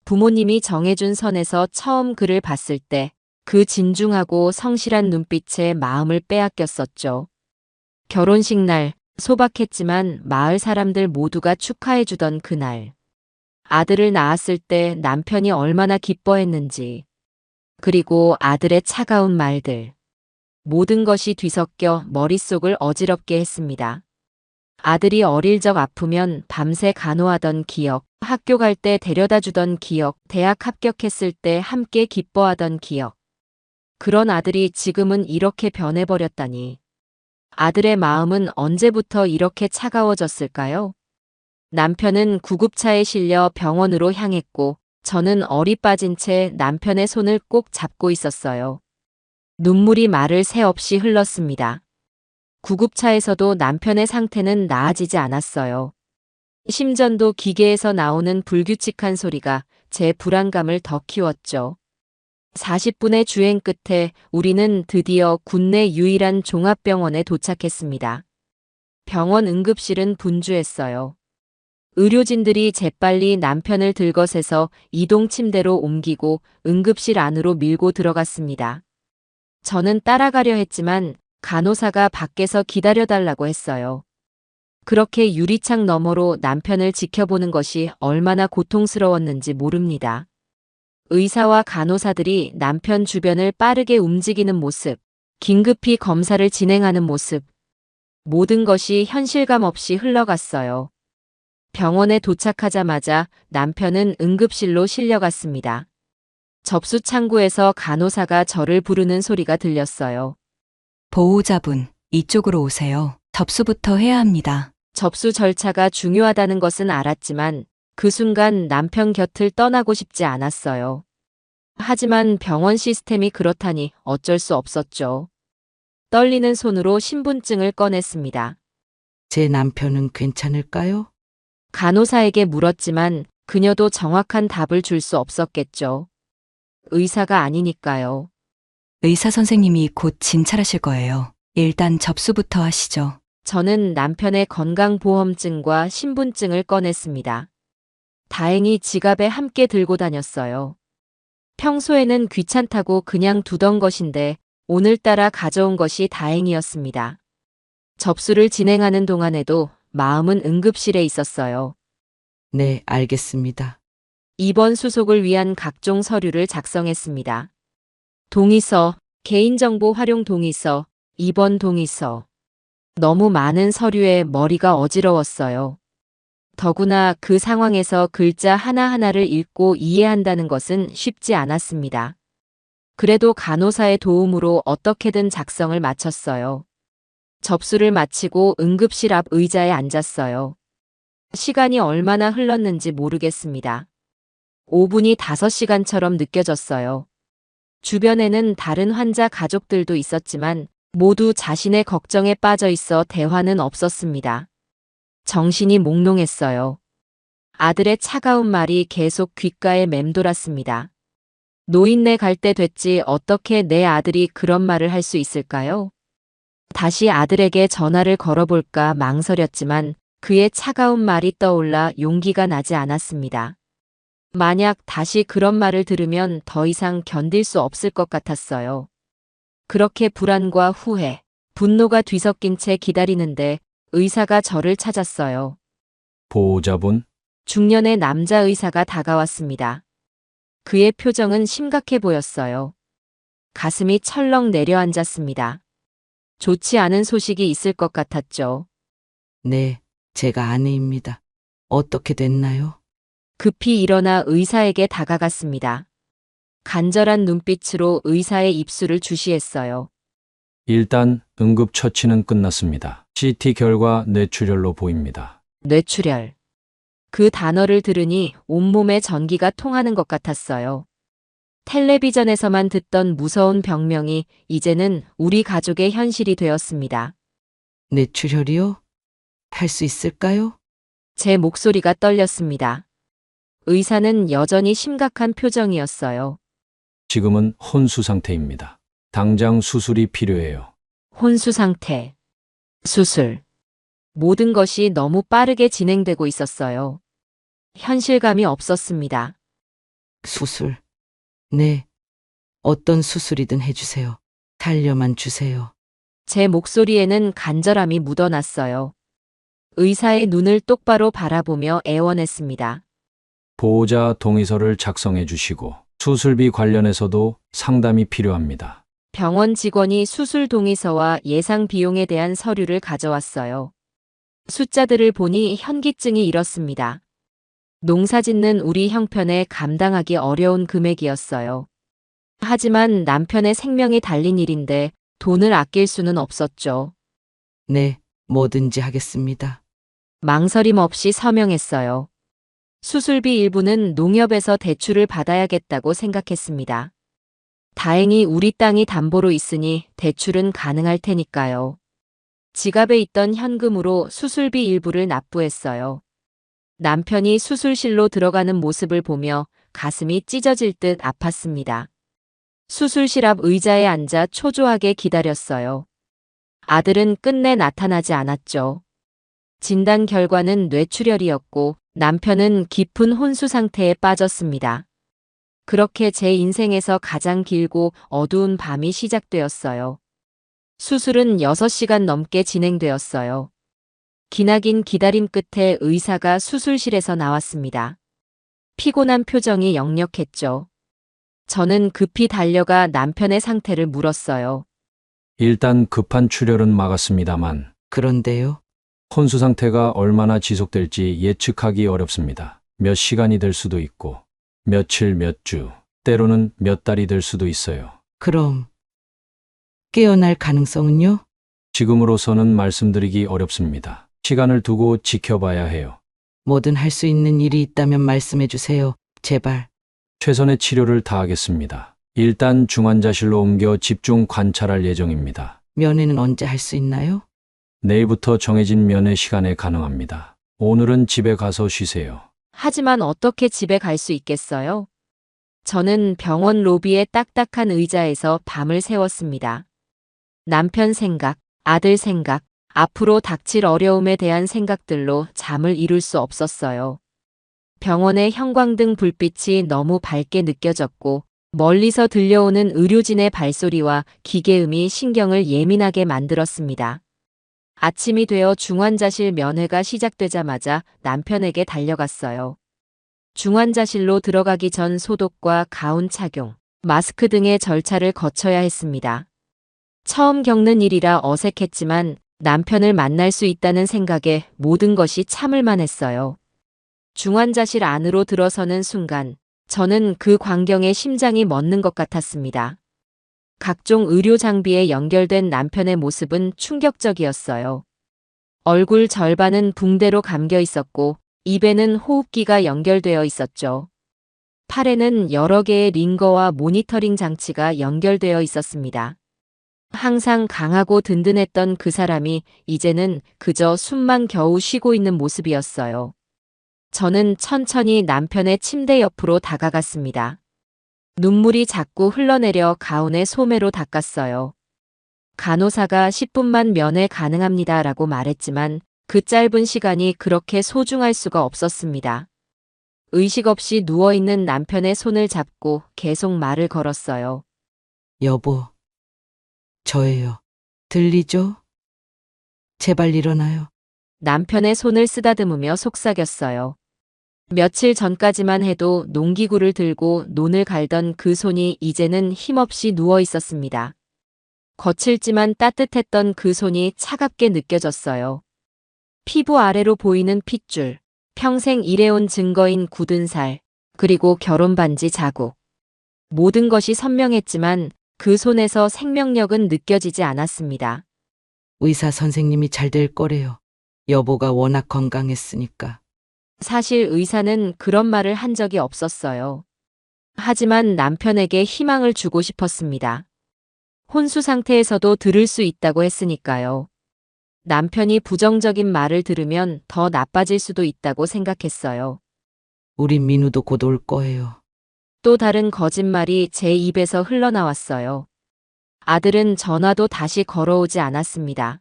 부모님이 정해준 선에서 처음 그를 봤을 때 그 진중하고 성실한 눈빛에 마음을 빼앗겼었죠. 결혼식 날 소박했지만 마을 사람들 모두가 축하해주던 그날. 아들을 낳았을 때 남편이 얼마나 기뻐했는지. 그리고 아들의 차가운 말들. 모든 것이 뒤섞여 머릿속을 어지럽게 했습니다. 아들이 어릴 적 아프면 밤새 간호하던 기억, 학교 갈 때 데려다 주던 기억, 대학 합격했을 때 함께 기뻐하던 기억. 그런 아들이 지금은 이렇게 변해버렸다니. 아들의 마음은 언제부터 이렇게 차가워졌을까요? 남편은 구급차에 실려 병원으로 향했고 저는 얼이 빠진 채 남편의 손을 꼭 잡고 있었어요. 눈물이 말을 새 없이 흘렀습니다. 구급차에서도 남편의 상태는 나아지지 않았어요. 심전도 기계에서 나오는 불규칙한 소리가 제 불안감을 더 키웠죠. 40분의 주행 끝에 우리는 드디어 국내 유일한 종합병원에 도착했습니다. 병원 응급실은 분주했어요. 의료진들이 재빨리 남편을 들것에서 이동 침대로 옮기고 응급실 안으로 밀고 들어갔습니다. 저는 따라가려 했지만 간호사가 밖에서 기다려달라고 했어요. 그렇게 유리창 너머로 남편을 지켜보는 것이 얼마나 고통스러웠는지 모릅니다. 의사와 간호사들이 남편 주변을 빠르게 움직이는 모습, 긴급히 검사를 진행하는 모습, 모든 것이 현실감 없이 흘러갔어요. 병원에 도착하자마자 남편은 응급실로 실려갔습니다. 접수 창구에서 간호사가 저를 부르는 소리가 들렸어요. 보호자분, 이쪽으로 오세요. 접수부터 해야 합니다. 접수 절차가 중요하다는 것은 알았지만 그 순간 남편 곁을 떠나고 싶지 않았어요. 하지만 병원 시스템이 그렇다니 어쩔 수 없었죠. 떨리는 손으로 신분증을 꺼냈습니다. 제 남편은 괜찮을까요? 간호사에게 물었지만 그녀도 정확한 답을 줄 수 없었겠죠. 의사가 아니니까요. 의사 선생님이 곧 진찰하실 거예요. 일단 접수부터 하시죠. 저는 남편의 건강보험증과 신분증을 꺼냈습니다. 다행히 지갑에 함께 들고 다녔어요. 평소에는 귀찮다고 그냥 두던 것인데 오늘따라 가져온 것이 다행이었습니다. 접수를 진행하는 동안에도 마음은 응급실에 있었어요. 네, 알겠습니다. 입원 수속을 위한 각종 서류를 작성했습니다. 동의서, 개인정보 활용 동의서, 입원 동의서. 너무 많은 서류에 머리가 어지러웠어요. 더구나 그 상황에서 글자 하나하나를 읽고 이해한다는 것은 쉽지 않았습니다. 그래도 간호사의 도움으로 어떻게든 작성을 마쳤어요. 접수를 마치고 응급실 앞 의자에 앉았어요. 시간이 얼마나 흘렀는지 모르겠습니다. 5분이 5시간처럼 느껴졌어요. 주변에는 다른 환자 가족들도 있었지만 모두 자신의 걱정에 빠져 있어 대화는 없었습니다. 정신이 몽롱했어요. 아들의 차가운 말이 계속 귓가에 맴돌았습니다. 노인네 갈 때 됐지 어떻게 내 아들이 그런 말을 할 수 있을까요? 다시 아들에게 전화를 걸어볼까 망설였지만 그의 차가운 말이 떠올라 용기가 나지 않았습니다. 만약 다시 그런 말을 들으면 더 이상 견딜 수 없을 것 같았어요. 그렇게 불안과 후회, 분노가 뒤섞인 채 기다리는데 의사가 저를 찾았어요. 보호자분, 중년의 남자 의사가 다가왔습니다. 그의 표정은 심각해 보였어요. 가슴이 철렁 내려앉았습니다. 좋지 않은 소식이 있을 것 같았죠. 네, 제가 아내입니다. 어떻게 됐나요? 급히 일어나 의사에게 다가갔습니다. 간절한 눈빛으로 의사의 입술을 주시했어요. 일단 응급처치는 끝났습니다. CT 결과 뇌출혈로 보입니다. 뇌출혈. 그 단어를 들으니 온몸에 전기가 통하는 것 같았어요. 텔레비전에서만 듣던 무서운 병명이 이제는 우리 가족의 현실이 되었습니다. 뇌출혈이요? 할 수 있을까요? 제 목소리가 떨렸습니다. 의사는 여전히 심각한 표정이었어요. 지금은 혼수 상태입니다. 당장 수술이 필요해요. 혼수 상태. 수술. 모든 것이 너무 빠르게 진행되고 있었어요. 현실감이 없었습니다. 수술. 네. 어떤 수술이든 해주세요. 살려만 주세요. 제 목소리에는 간절함이 묻어났어요. 의사의 눈을 똑바로 바라보며 애원했습니다. 보호자 동의서를 작성해 주시고 수술비 관련해서도 상담이 필요합니다. 병원 직원이 수술 동의서와 예상 비용에 대한 서류를 가져왔어요. 숫자들을 보니 현기증이 일었습니다. 농사 짓는 우리 형편에 감당하기 어려운 금액이었어요. 하지만 남편의 생명이 달린 일인데 돈을 아낄 수는 없었죠. 네, 뭐든지 하겠습니다. 망설임 없이 서명했어요. 수술비 일부는 농협에서 대출을 받아야겠다고 생각했습니다. 다행히 우리 땅이 담보로 있으니 대출은 가능할 테니까요. 지갑에 있던 현금으로 수술비 일부를 납부했어요. 남편이 수술실로 들어가는 모습을 보며 가슴이 찢어질 듯 아팠습니다. 수술실 앞 의자에 앉아 초조하게 기다렸어요. 아들은 끝내 나타나지 않았죠. 진단 결과는 뇌출혈이었고 남편은 깊은 혼수 상태에 빠졌습니다. 그렇게 제 인생에서 가장 길고 어두운 밤이 시작되었어요. 수술은 6시간 넘게 진행되었어요. 기나긴 기다림 끝에 의사가 수술실에서 나왔습니다. 피곤한 표정이 역력했죠. 저는 급히 달려가 남편의 상태를 물었어요. 일단 급한 출혈은 막았습니다만 그런데요. 혼수 상태가 얼마나 지속될지 예측하기 어렵습니다. 몇 시간이 될 수도 있고 며칠, 몇 주, 때로는 몇 달이 될 수도 있어요. 그럼 깨어날 가능성은요? 지금으로서는 말씀드리기 어렵습니다. 시간을 두고 지켜봐야 해요. 뭐든 할 수 있는 일이 있다면 말씀해 주세요. 제발. 최선의 치료를 다하겠습니다. 일단 중환자실로 옮겨 집중 관찰할 예정입니다. 면회는 언제 할 수 있나요? 내일부터 정해진 면회 시간에 가능합니다. 오늘은 집에 가서 쉬세요. 하지만 어떻게 집에 갈 수 있겠어요? 저는 병원 로비의 딱딱한 의자에서 밤을 새웠습니다. 남편 생각, 아들 생각, 앞으로 닥칠 어려움에 대한 생각들로 잠을 이룰 수 없었어요. 병원의 형광등 불빛이 너무 밝게 느껴졌고 멀리서 들려오는 의료진의 발소리와 기계음이 신경을 예민하게 만들었습니다. 아침이 되어 중환자실 면회가 시작되자마자 남편에게 달려갔어요. 중환자실로 들어가기 전 소독과 가운 착용, 마스크 등의 절차를 거쳐야 했습니다. 처음 겪는 일이라 어색했지만 남편을 만날 수 있다는 생각에 모든 것이 참을만 했어요. 중환자실 안으로 들어서는 순간 저는 그 광경에 심장이 멎는 것 같았습니다. 각종 의료 장비에 연결된 남편의 모습은 충격적이었어요. 얼굴 절반은 붕대로 감겨 있었고 입에는 호흡기가 연결되어 있었죠. 팔에는 여러 개의 링거와 모니터링 장치가 연결되어 있었습니다. 항상 강하고 든든했던 그 사람이 이제는 그저 숨만 겨우 쉬고 있는 모습이었어요. 저는 천천히 남편의 침대 옆으로 다가갔습니다. 눈물이 자꾸 흘러내려 가운에 소매로 닦았어요. 간호사가 10분만 면회 가능합니다라고 말했지만 그 짧은 시간이 그렇게 소중할 수가 없었습니다. 의식 없이 누워있는 남편의 손을 잡고 계속 말을 걸었어요. 여보, 저예요. 들리죠? 제발 일어나요. 남편의 손을 쓰다듬으며 속삭였어요. 며칠 전까지만 해도 농기구를 들고 논을 갈던 그 손이 이제는 힘없이 누워 있었습니다. 거칠지만 따뜻했던 그 손이 차갑게 느껴졌어요. 피부 아래로 보이는 핏줄, 평생 일해온 증거인 굳은 살, 그리고 결혼 반지 자국. 모든 것이 선명했지만 그 손에서 생명력은 느껴지지 않았습니다. 의사 선생님이 잘 될 거래요. 여보가 워낙 건강했으니까. 사실 의사는 그런 말을 한 적이 없었어요. 하지만 남편에게 희망을 주고 싶었습니다. 혼수 상태에서도 들을 수 있다고 했으니까요. 남편이 부정적인 말을 들으면 더 나빠질 수도 있다고 생각했어요. 우리 민우도 곧 올 거예요. 또 다른 거짓말이 제 입에서 흘러나왔어요. 아들은 전화도 다시 걸어오지 않았습니다.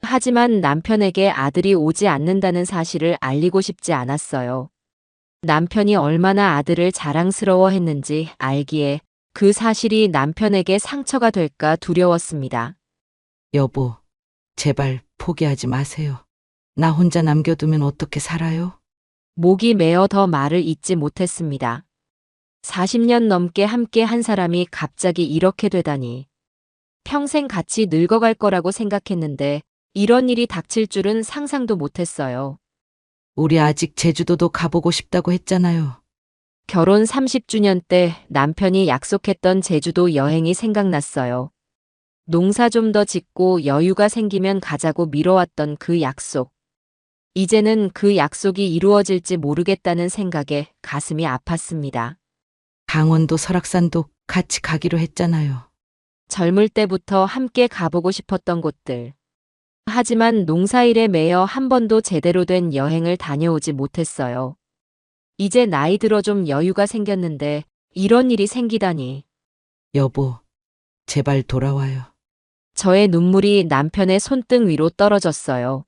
하지만 남편에게 아들이 오지 않는다는 사실을 알리고 싶지 않았어요. 남편이 얼마나 아들을 자랑스러워했는지 알기에 그 사실이 남편에게 상처가 될까 두려웠습니다. 여보, 제발 포기하지 마세요. 나 혼자 남겨두면 어떻게 살아요? 목이 메어 더 말을 잇지 못했습니다. 40년 넘게 함께 한 사람이 갑자기 이렇게 되다니. 평생 같이 늙어갈 거라고 생각했는데 이런 일이 닥칠 줄은 상상도 못했어요. 우리 아직 제주도도 가보고 싶다고 했잖아요. 결혼 30주년 때 남편이 약속했던 제주도 여행이 생각났어요. 농사 좀 더 짓고 여유가 생기면 가자고 미뤄왔던 그 약속. 이제는 그 약속이 이루어질지 모르겠다는 생각에 가슴이 아팠습니다. 강원도 설악산도 같이 가기로 했잖아요. 젊을 때부터 함께 가보고 싶었던 곳들. 하지만 농사일에 매여 한 번도 제대로 된 여행을 다녀오지 못했어요. 이제 나이 들어 좀 여유가 생겼는데 이런 일이 생기다니. 여보, 제발 돌아와요. 저의 눈물이 남편의 손등 위로 떨어졌어요.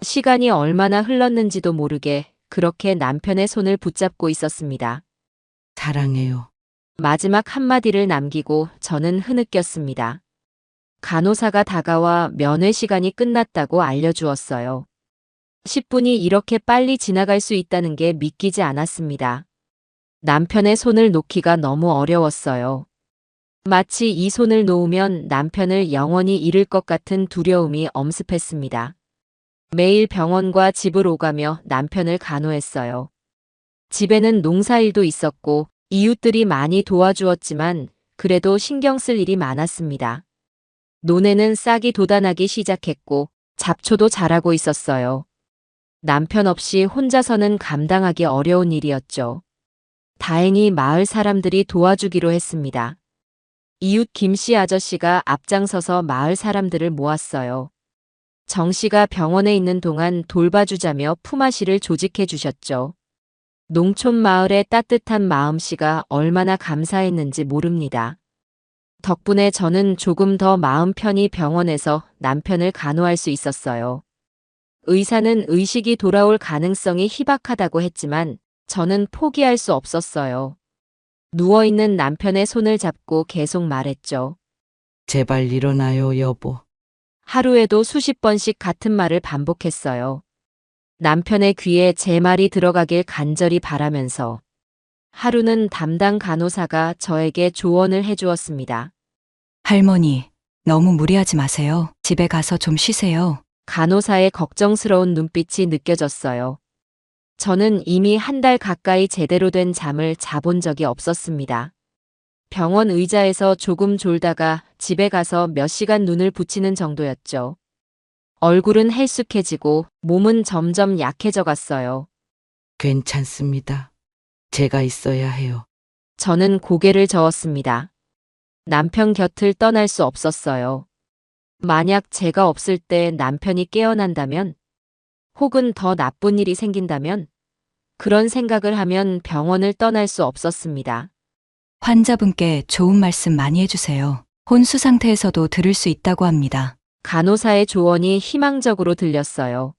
시간이 얼마나 흘렀는지도 모르게 그렇게 남편의 손을 붙잡고 있었습니다. 사랑해요. 마지막 한마디를 남기고 저는 흐느꼈습니다. 간호사가 다가와 면회 시간이 끝났다고 알려주었어요. 10분이 이렇게 빨리 지나갈 수 있다는 게 믿기지 않았습니다. 남편의 손을 놓기가 너무 어려웠어요. 마치 이 손을 놓으면 남편을 영원히 잃을 것 같은 두려움이 엄습했습니다. 매일 병원과 집을 오가며 남편을 간호했어요. 집에는 농사일도 있었고 이웃들이 많이 도와주었지만 그래도 신경 쓸 일이 많았습니다. 논에는 싹이 돋아나기 시작했고 잡초도 자라고 있었어요. 남편 없이 혼자서는 감당하기 어려운 일이었죠. 다행히 마을 사람들이 도와주기로 했습니다. 이웃 김씨 아저씨가 앞장서서 마을 사람들을 모았어요. 정 씨가 병원에 있는 동안 돌봐주자며 품앗이를 조직해 주셨죠. 농촌 마을의 따뜻한 마음씨가 얼마나 감사했는지 모릅니다. 덕분에 저는 조금 더 마음 편히 병원에서 남편을 간호할 수 있었어요. 의사는 의식이 돌아올 가능성이 희박하다고 했지만 저는 포기할 수 없었어요. 누워있는 남편의 손을 잡고 계속 말했죠. 제발 일어나요, 여보. 하루에도 수십 번씩 같은 말을 반복했어요. 남편의 귀에 제 말이 들어가길 간절히 바라면서 하루는 담당 간호사가 저에게 조언을 해주었습니다. 할머니, 너무 무리하지 마세요. 집에 가서 좀 쉬세요. 간호사의 걱정스러운 눈빛이 느껴졌어요. 저는 이미 한 달 가까이 제대로 된 잠을 자본 적이 없었습니다. 병원 의자에서 조금 졸다가 집에 가서 몇 시간 눈을 붙이는 정도였죠. 얼굴은 헬쑥해지고 몸은 점점 약해져 갔어요. 괜찮습니다. 제가 있어야 해요. 저는 고개를 저었습니다. 남편 곁을 떠날 수 없었어요. 만약 제가 없을 때 남편이 깨어난다면, 혹은 더 나쁜 일이 생긴다면, 그런 생각을 하면 병원을 떠날 수 없었습니다. 환자분께 좋은 말씀 많이 해주세요. 혼수 상태에서도 들을 수 있다고 합니다. 간호사의 조언이 희망적으로 들렸어요.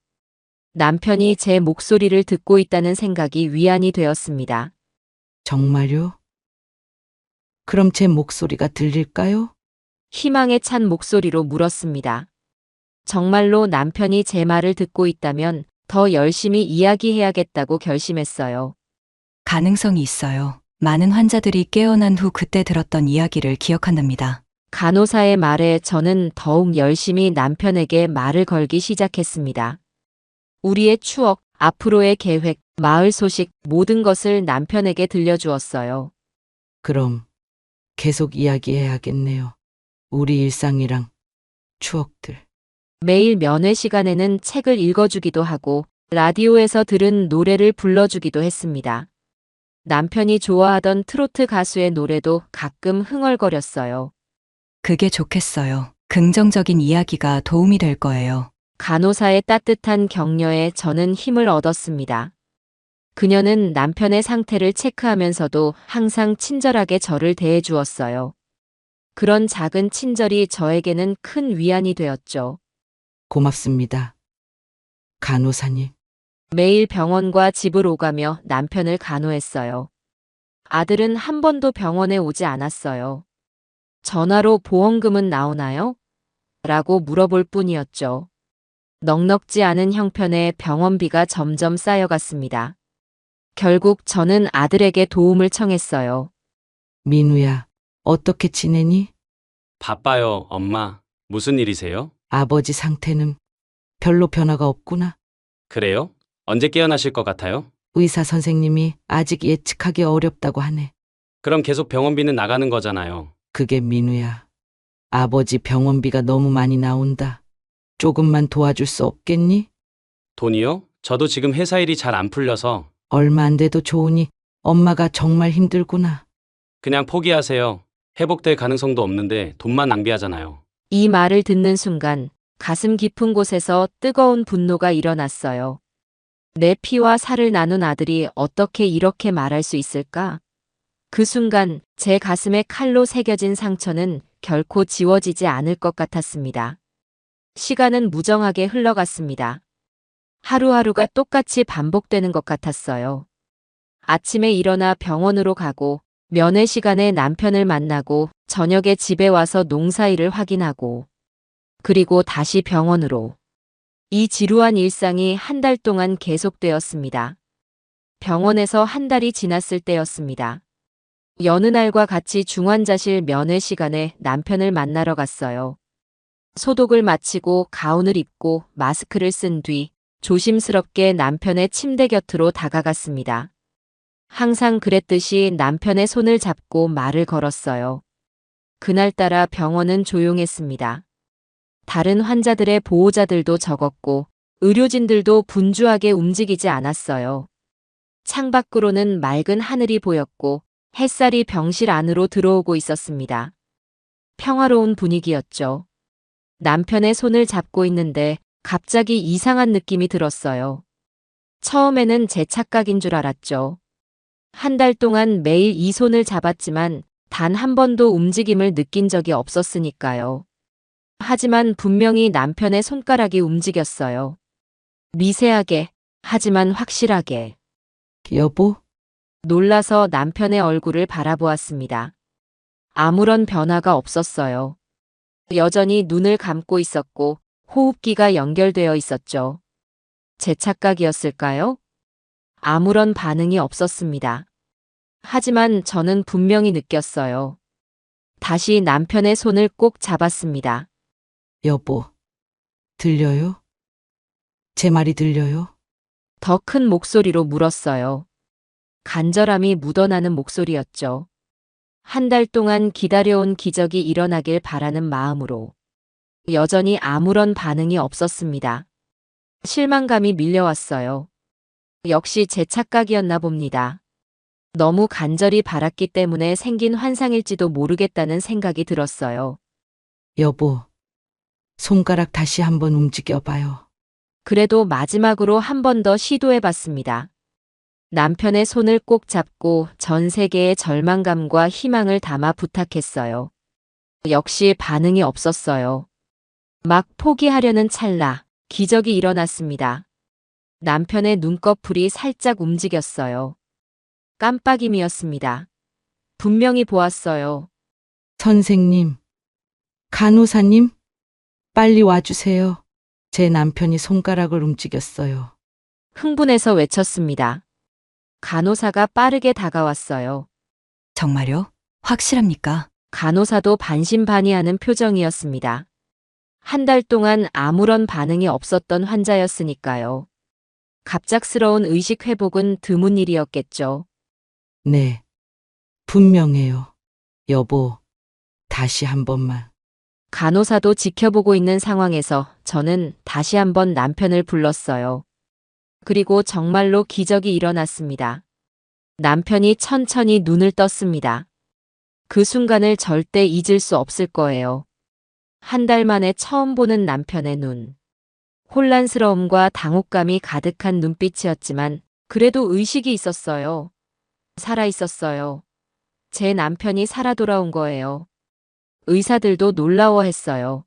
남편이 제 목소리를 듣고 있다는 생각이 위안이 되었습니다. 정말요? 그럼 제 목소리가 들릴까요? 희망에 찬 목소리로 물었습니다. 정말로 남편이 제 말을 듣고 있다면 더 열심히 이야기해야겠다고 결심했어요. 가능성이 있어요. 많은 환자들이 깨어난 후 그때 들었던 이야기를 기억한답니다. 간호사의 말에 저는 더욱 열심히 남편에게 말을 걸기 시작했습니다. 우리의 추억, 앞으로의 계획, 마을 소식, 모든 것을 남편에게 들려주었어요. 그럼 계속 이야기해야겠네요. 우리 일상이랑 추억들. 매일 면회 시간에는 책을 읽어주기도 하고 라디오에서 들은 노래를 불러주기도 했습니다. 남편이 좋아하던 트로트 가수의 노래도 가끔 흥얼거렸어요. 그게 좋겠어요. 긍정적인 이야기가 도움이 될 거예요. 간호사의 따뜻한 격려에 저는 힘을 얻었습니다. 그녀는 남편의 상태를 체크하면서도 항상 친절하게 저를 대해주었어요. 그런 작은 친절이 저에게는 큰 위안이 되었죠. 고맙습니다. 간호사님. 매일 병원과 집을 오가며 남편을 간호했어요. 아들은 한 번도 병원에 오지 않았어요. 전화로 보험금은 나오나요? 라고 물어볼 뿐이었죠. 넉넉지 않은 형편에 병원비가 점점 쌓여갔습니다. 결국 저는 아들에게 도움을 청했어요. 민우야, 어떻게 지내니? 바빠요, 엄마. 무슨 일이세요? 아버지 상태는 별로 변화가 없구나. 그래요? 언제 깨어나실 것 같아요? 의사 선생님이 아직 예측하기 어렵다고 하네. 그럼 계속 병원비는 나가는 거잖아요. 그게 민우야. 아버지 병원비가 너무 많이 나온다. 조금만 도와줄 수 없겠니? 돈이요? 저도 지금 회사 일이 잘 안 풀려서 얼마 안 돼도 좋으니 엄마가 정말 힘들구나. 그냥 포기하세요. 회복될 가능성도 없는데 돈만 낭비하잖아요. 이 말을 듣는 순간 가슴 깊은 곳에서 뜨거운 분노가 일어났어요. 내 피와 살을 나눈 아들이 어떻게 이렇게 말할 수 있을까? 그 순간 제 가슴에 칼로 새겨진 상처는 결코 지워지지 않을 것 같았습니다. 시간은 무정하게 흘러갔습니다. 하루하루가 똑같이 반복되는 것 같았어요. 아침에 일어나 병원으로 가고 면회 시간에 남편을 만나고 저녁에 집에 와서 농사일을 확인하고 그리고 다시 병원으로. 이 지루한 일상이 한 달 동안 계속되었습니다. 병원에서 한 달이 지났을 때였습니다. 여느 날과 같이 중환자실 면회 시간에 남편을 만나러 갔어요. 소독을 마치고 가운을 입고 마스크를 쓴 뒤 조심스럽게 남편의 침대 곁으로 다가갔습니다. 항상 그랬듯이 남편의 손을 잡고 말을 걸었어요. 그날따라 병원은 조용했습니다. 다른 환자들의 보호자들도 적었고 의료진들도 분주하게 움직이지 않았어요. 창밖으로는 맑은 하늘이 보였고 햇살이 병실 안으로 들어오고 있었습니다. 평화로운 분위기였죠. 남편의 손을 잡고 있는데 갑자기 이상한 느낌이 들었어요. 처음에는 제 착각인 줄 알았죠. 한 달 동안 매일 이 손을 잡았지만 단 한 번도 움직임을 느낀 적이 없었으니까요. 하지만 분명히 남편의 손가락이 움직였어요. 미세하게, 하지만 확실하게. 여보, 놀라서 남편의 얼굴을 바라보았습니다. 아무런 변화가 없었어요. 여전히 눈을 감고 있었고 호흡기가 연결되어 있었죠. 제 착각이었을까요? 아무런 반응이 없었습니다. 하지만 저는 분명히 느꼈어요. 다시 남편의 손을 꼭 잡았습니다. 여보, 들려요? 제 말이 들려요? 더 큰 목소리로 물었어요. 간절함이 묻어나는 목소리였죠. 한 달 동안 기다려온 기적이 일어나길 바라는 마음으로. 여전히 아무런 반응이 없었습니다. 실망감이 밀려왔어요. 역시 제 착각이었나 봅니다. 너무 간절히 바랐기 때문에 생긴 환상일지도 모르겠다는 생각이 들었어요. 여보, 손가락 다시 한번 움직여봐요. 그래도 마지막으로 한 번 더 시도해봤습니다. 남편의 손을 꼭 잡고 전 세계의 절망감과 희망을 담아 부탁했어요. 역시 반응이 없었어요. 막 포기하려는 찰나, 기적이 일어났습니다. 남편의 눈꺼풀이 살짝 움직였어요. 깜빡임이었습니다. 분명히 보았어요. 선생님, 간호사님, 빨리 와주세요. 제 남편이 손가락을 움직였어요. 흥분해서 외쳤습니다. 간호사가 빠르게 다가왔어요. 정말요? 확실합니까? 간호사도 반신반의하는 표정이었습니다. 한 달 동안 아무런 반응이 없었던 환자였으니까요. 갑작스러운 의식 회복은 드문 일이었겠죠. 네, 분명해요. 여보, 다시 한 번만. 간호사도 지켜보고 있는 상황에서 저는 다시 한번 남편을 불렀어요. 그리고 정말로 기적이 일어났습니다. 남편이 천천히 눈을 떴습니다. 그 순간을 절대 잊을 수 없을 거예요. 한 달 만에 처음 보는 남편의 눈. 혼란스러움과 당혹감이 가득한 눈빛이었지만 그래도 의식이 있었어요. 살아 있었어요. 제 남편이 살아 돌아온 거예요. 의사들도 놀라워했어요.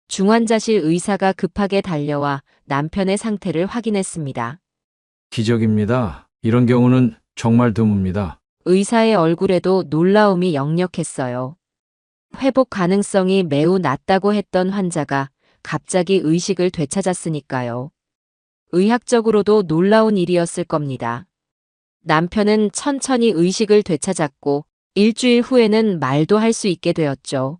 중환자실 의사가 급하게 달려와 남편의 상태를 확인했습니다. 기적입니다. 이런 경우는 정말 드뭅니다. 의사의 얼굴에도 놀라움이 역력했어요. 회복 가능성이 매우 낮다고 했던 환자가 갑자기 의식을 되찾았으니까요. 의학적으로도 놀라운 일이었을 겁니다. 남편은 천천히 의식을 되찾았고 일주일 후에는 말도 할 수 있게 되었죠.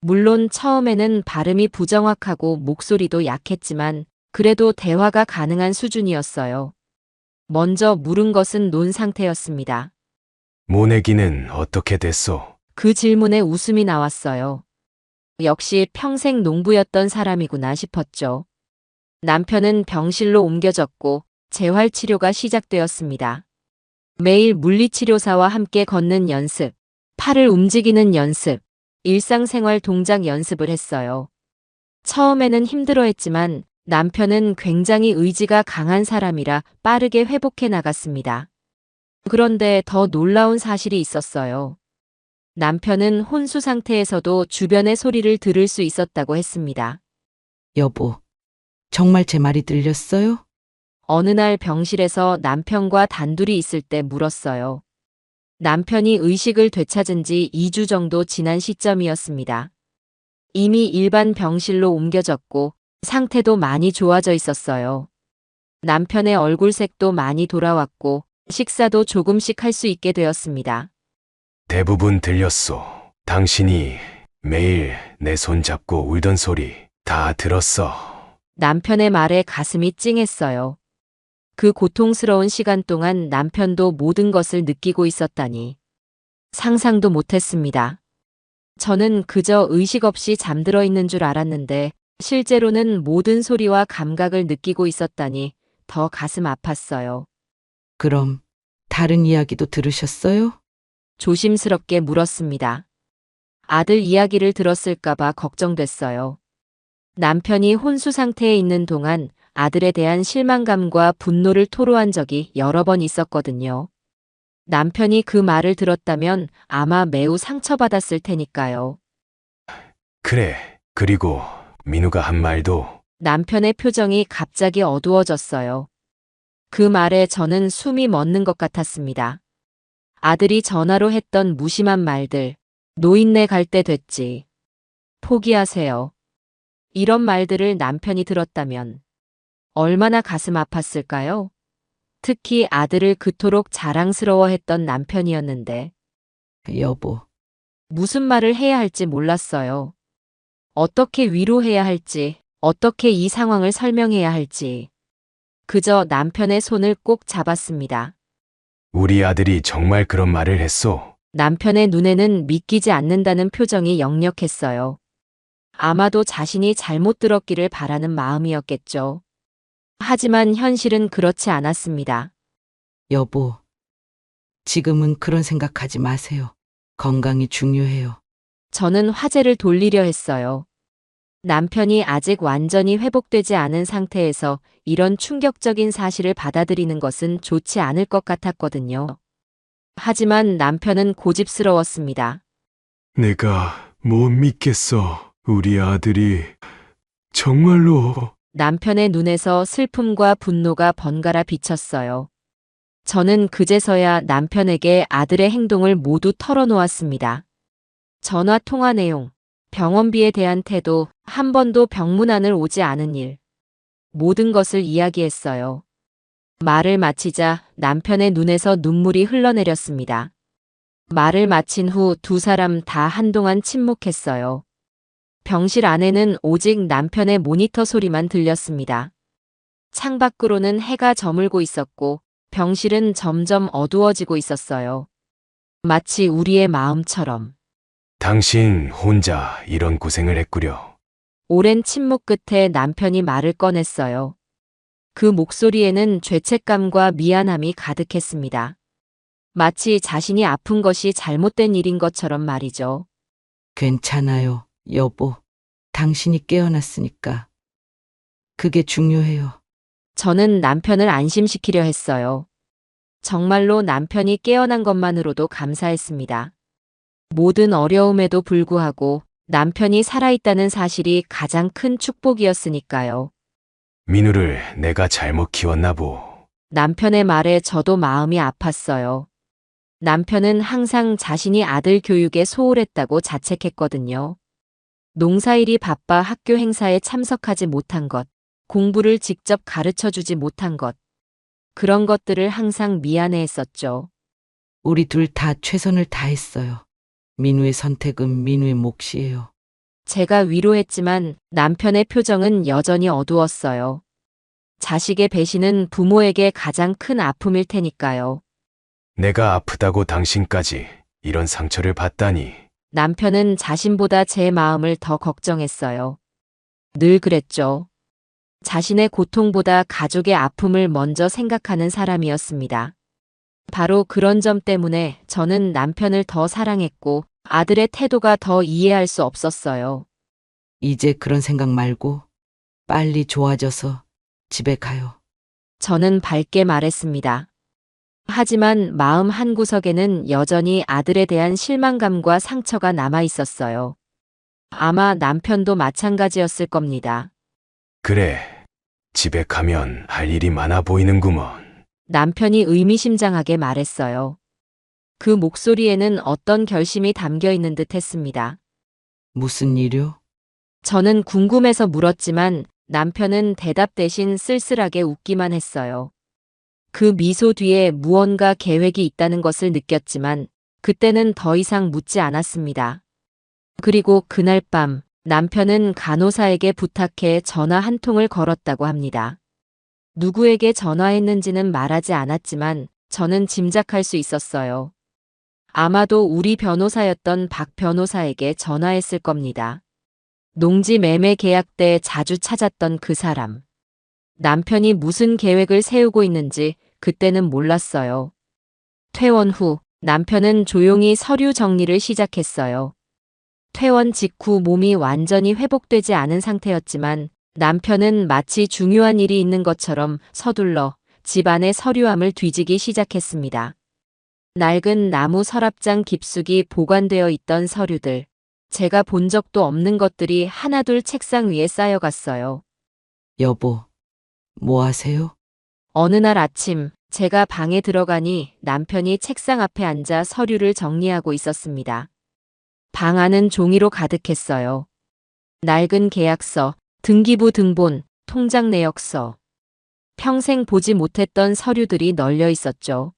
물론 처음에는 발음이 부정확하고 목소리도 약했지만 그래도 대화가 가능한 수준이었어요. 먼저 물은 것은 논 상태였습니다. 모내기는 어떻게 됐소? 그 질문에 웃음이 나왔어요. 역시 평생 농부였던 사람이구나 싶었죠. 남편은 병실로 옮겨졌고 재활치료가 시작되었습니다. 매일 물리치료사와 함께 걷는 연습, 팔을 움직이는 연습, 일상생활 동작 연습을 했어요. 처음에는 힘들어했지만 남편은 굉장히 의지가 강한 사람이라 빠르게 회복해 나갔습니다. 그런데 더 놀라운 사실이 있었어요. 남편은 혼수 상태에서도 주변의 소리를 들을 수 있었다고 했습니다. 여보, 정말 제 말이 들렸어요? 어느 날 병실에서 남편과 단둘이 있을 때 물었어요. 남편이 의식을 되찾은 지 2주 정도 지난 시점이었습니다. 이미 일반 병실로 옮겨졌고 상태도 많이 좋아져 있었어요. 남편의 얼굴색도 많이 돌아왔고 식사도 조금씩 할 수 있게 되었습니다. 대부분 들렸소. 당신이 매일 내 손 잡고 울던 소리 다 들었어. 남편의 말에 가슴이 찡했어요. 그 고통스러운 시간 동안 남편도 모든 것을 느끼고 있었다니. 상상도 못했습니다. 저는 그저 의식 없이 잠들어 있는 줄 알았는데 실제로는 모든 소리와 감각을 느끼고 있었다니 더 가슴 아팠어요. 그럼 다른 이야기도 들으셨어요? 조심스럽게 물었습니다. 아들 이야기를 들었을까봐 걱정됐어요. 남편이 혼수 상태에 있는 동안 아들에 대한 실망감과 분노를 토로한 적이 여러 번 있었거든요. 남편이 그 말을 들었다면 아마 매우 상처받았을 테니까요. 그래. 그리고 민우가 한 말도 남편의 표정이 갑자기 어두워졌어요. 그 말에 저는 숨이 멎는 것 같았습니다. 아들이 전화로 했던 무심한 말들, 노인네 갈 때 됐지. 포기하세요. 이런 말들을 남편이 들었다면 얼마나 가슴 아팠을까요? 특히 아들을 그토록 자랑스러워했던 남편이었는데 여보, 무슨 말을 해야 할지 몰랐어요. 어떻게 위로해야 할지, 어떻게 이 상황을 설명해야 할지. 그저 남편의 손을 꼭 잡았습니다. 우리 아들이 정말 그런 말을 했소. 남편의 눈에는 믿기지 않는다는 표정이 역력했어요. 아마도 자신이 잘못 들었기를 바라는 마음이었겠죠. 하지만 현실은 그렇지 않았습니다. 여보. 지금은 그런 생각하지 마세요. 건강이 중요해요. 저는 화제를 돌리려 했어요. 남편이 아직 완전히 회복되지 않은 상태에서 이런 충격적인 사실을 받아들이는 것은 좋지 않을 것 같았거든요. 하지만 남편은 고집스러웠습니다. 내가 못 믿겠어. 우리 아들이 정말로 남편의 눈에서 슬픔과 분노가 번갈아 비쳤어요. 저는 그제서야 남편에게 아들의 행동을 모두 털어놓았습니다. 전화 통화 내용, 병원비에 대한 태도, 한 번도 병문안을 오지 않은 일. 모든 것을 이야기했어요. 말을 마치자 남편의 눈에서 눈물이 흘러내렸습니다. 말을 마친 후 두 사람 다 한동안 침묵했어요. 병실 안에는 오직 남편의 모니터 소리만 들렸습니다. 창밖으로는 해가 저물고 있었고 병실은 점점 어두워지고 있었어요. 마치 우리의 마음처럼. 당신 혼자 이런 고생을 했구려. 오랜 침묵 끝에 남편이 말을 꺼냈어요. 그 목소리에는 죄책감과 미안함이 가득했습니다. 마치 자신이 아픈 것이 잘못된 일인 것처럼 말이죠. 괜찮아요, 여보. 당신이 깨어났으니까. 그게 중요해요. 저는 남편을 안심시키려 했어요. 정말로 남편이 깨어난 것만으로도 감사했습니다. 모든 어려움에도 불구하고 남편이 살아있다는 사실이 가장 큰 축복이었으니까요. 민우를 내가 잘못 키웠나 보. 남편의 말에 저도 마음이 아팠어요. 남편은 항상 자신이 아들 교육에 소홀했다고 자책했거든요. 농사일이 바빠 학교 행사에 참석하지 못한 것, 공부를 직접 가르쳐 주지 못한 것, 그런 것들을 항상 미안해했었죠. 우리 둘 다 최선을 다했어요. 민우의 선택은 민우의 몫이에요. 제가 위로했지만 남편의 표정은 여전히 어두웠어요. 자식의 배신은 부모에게 가장 큰 아픔일 테니까요. 내가 아프다고 당신까지 이런 상처를 받다니. 남편은 자신보다 제 마음을 더 걱정했어요. 늘 그랬죠. 자신의 고통보다 가족의 아픔을 먼저 생각하는 사람이었습니다. 바로 그런 점 때문에 저는 남편을 더 사랑했고 아들의 태도가 더 이해할 수 없었어요. 이제 그런 생각 말고 빨리 좋아져서 집에 가요. 저는 밝게 말했습니다. 하지만 마음 한구석에는 여전히 아들에 대한 실망감과 상처가 남아 있었어요. 아마 남편도 마찬가지였을 겁니다. 그래. 집에 가면 할 일이 많아 보이는구먼. 남편이 의미심장하게 말했어요. 그 목소리에는 어떤 결심이 담겨 있는 듯 했습니다. 무슨 일요? 저는 궁금해서 물었지만 남편은 대답 대신 쓸쓸하게 웃기만 했어요. 그 미소 뒤에 무언가 계획이 있다는 것을 느꼈지만 그때는 더 이상 묻지 않았습니다. 그리고 그날 밤 남편은 간호사에게 부탁해 전화 한 통을 걸었다고 합니다. 누구에게 전화했는지는 말하지 않았지만 저는 짐작할 수 있었어요. 아마도 우리 변호사였던 박 변호사에게 전화했을 겁니다. 농지 매매 계약 때 자주 찾았던 그 사람. 남편이 무슨 계획을 세우고 있는지 그때는 몰랐어요. 퇴원 후 남편은 조용히 서류 정리를 시작했어요. 퇴원 직후 몸이 완전히 회복되지 않은 상태였지만 남편은 마치 중요한 일이 있는 것처럼 서둘러 집안의 서류함을 뒤지기 시작했습니다. 낡은 나무 서랍장 깊숙이 보관되어 있던 서류들, 제가 본 적도 없는 것들이 하나둘 책상 위에 쌓여갔어요. 여보, 뭐 하세요? 어느 날 아침 제가 방에 들어가니 남편이 책상 앞에 앉아 서류를 정리하고 있었습니다. 방 안은 종이로 가득했어요. 낡은 계약서, 등기부 등본, 통장 내역서. 평생 보지 못했던 서류들이 널려 있었죠.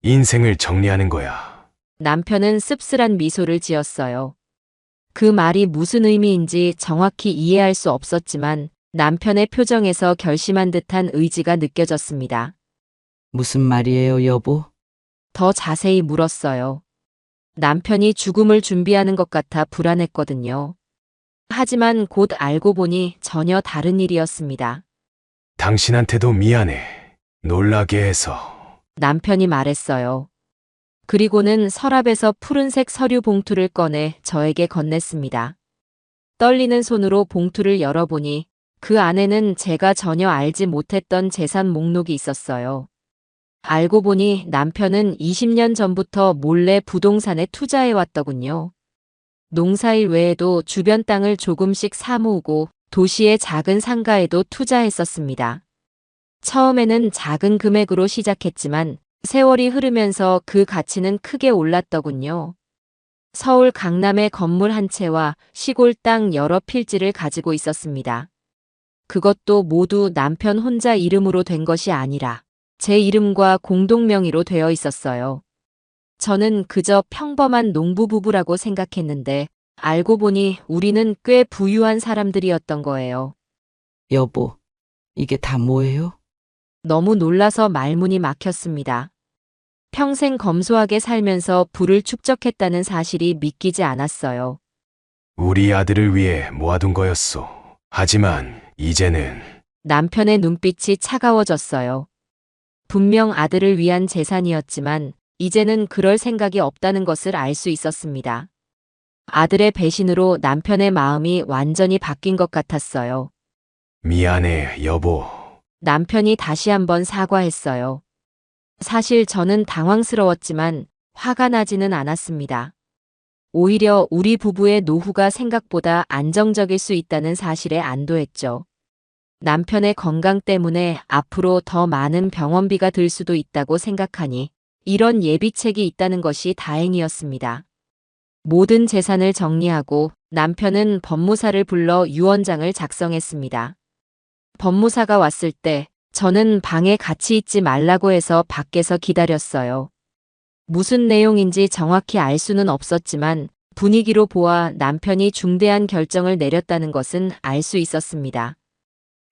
인생을 정리하는 거야. 남편은 씁쓸한 미소를 지었어요. 그 말이 무슨 의미인지 정확히 이해할 수 없었지만 남편의 표정에서 결심한 듯한 의지가 느껴졌습니다. 무슨 말이에요, 여보? 더 자세히 물었어요. 남편이 죽음을 준비하는 것 같아 불안했거든요. 하지만 곧 알고 보니 전혀 다른 일이었습니다. 당신한테도 미안해. 놀라게 해서. 남편이 말했어요. 그리고는 서랍에서 푸른색 서류 봉투를 꺼내 저에게 건넸습니다. 떨리는 손으로 봉투를 열어보니 그 안에는 제가 전혀 알지 못했던 재산 목록이 있었어요. 알고 보니 남편은 20년 전부터 몰래 부동산에 투자해왔더군요. 농사일 외에도 주변 땅을 조금씩 사모으고 도시의 작은 상가에도 투자했었습니다. 처음에는 작은 금액으로 시작했지만 세월이 흐르면서 그 가치는 크게 올랐더군요. 서울 강남의 건물 한 채와 시골 땅 여러 필지를 가지고 있었습니다. 그것도 모두 남편 혼자 이름으로 된 것이 아니라 제 이름과 공동명의로 되어 있었어요. 저는 그저 평범한 농부부부라고 생각했는데 알고 보니 우리는 꽤 부유한 사람들이었던 거예요. 여보, 이게 다 뭐예요? 너무 놀라서 말문이 막혔습니다. 평생 검소하게 살면서 부를 축적했다는 사실이 믿기지 않았어요. 우리 아들을 위해 모아둔 거였소. 하지만 이제는 남편의 눈빛이 차가워졌어요. 분명 아들을 위한 재산이었지만 이제는 그럴 생각이 없다는 것을 알 수 있었습니다. 아들의 배신으로 남편의 마음이 완전히 바뀐 것 같았어요. 미안해, 여보. 남편이 다시 한번 사과했어요. 사실 저는 당황스러웠지만 화가 나지는 않았습니다. 오히려 우리 부부의 노후가 생각보다 안정적일 수 있다는 사실에 안도했죠. 남편의 건강 때문에 앞으로 더 많은 병원비가 들 수도 있다고 생각하니 이런 예비책이 있다는 것이 다행이었습니다. 모든 재산을 정리하고 남편은 법무사를 불러 유언장을 작성했습니다. 법무사가 왔을 때 저는 방에 같이 있지 말라고 해서 밖에서 기다렸어요. 무슨 내용인지 정확히 알 수는 없었지만 분위기로 보아 남편이 중대한 결정을 내렸다는 것은 알 수 있었습니다.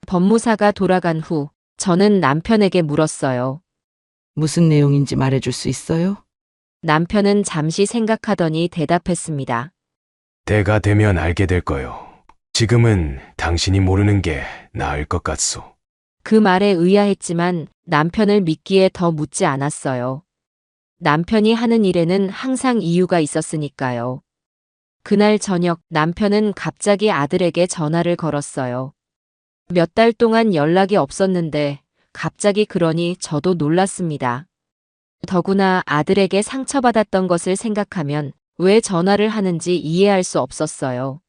법무사가 돌아간 후 저는 남편에게 물었어요. 무슨 내용인지 말해줄 수 있어요? 남편은 잠시 생각하더니 대답했습니다. 때가 되면 알게 될 거요. 지금은 당신이 모르는 게 나을 것 같소. 그 말에 의아했지만 남편을 믿기에 더 묻지 않았어요. 남편이 하는 일에는 항상 이유가 있었으니까요. 그날 저녁 남편은 갑자기 아들에게 전화를 걸었어요. 몇 달 동안 연락이 없었는데 갑자기 그러니 저도 놀랐습니다. 더구나 아들에게 상처받았던 것을 생각하면 왜 전화를 하는지 이해할 수 없었어요.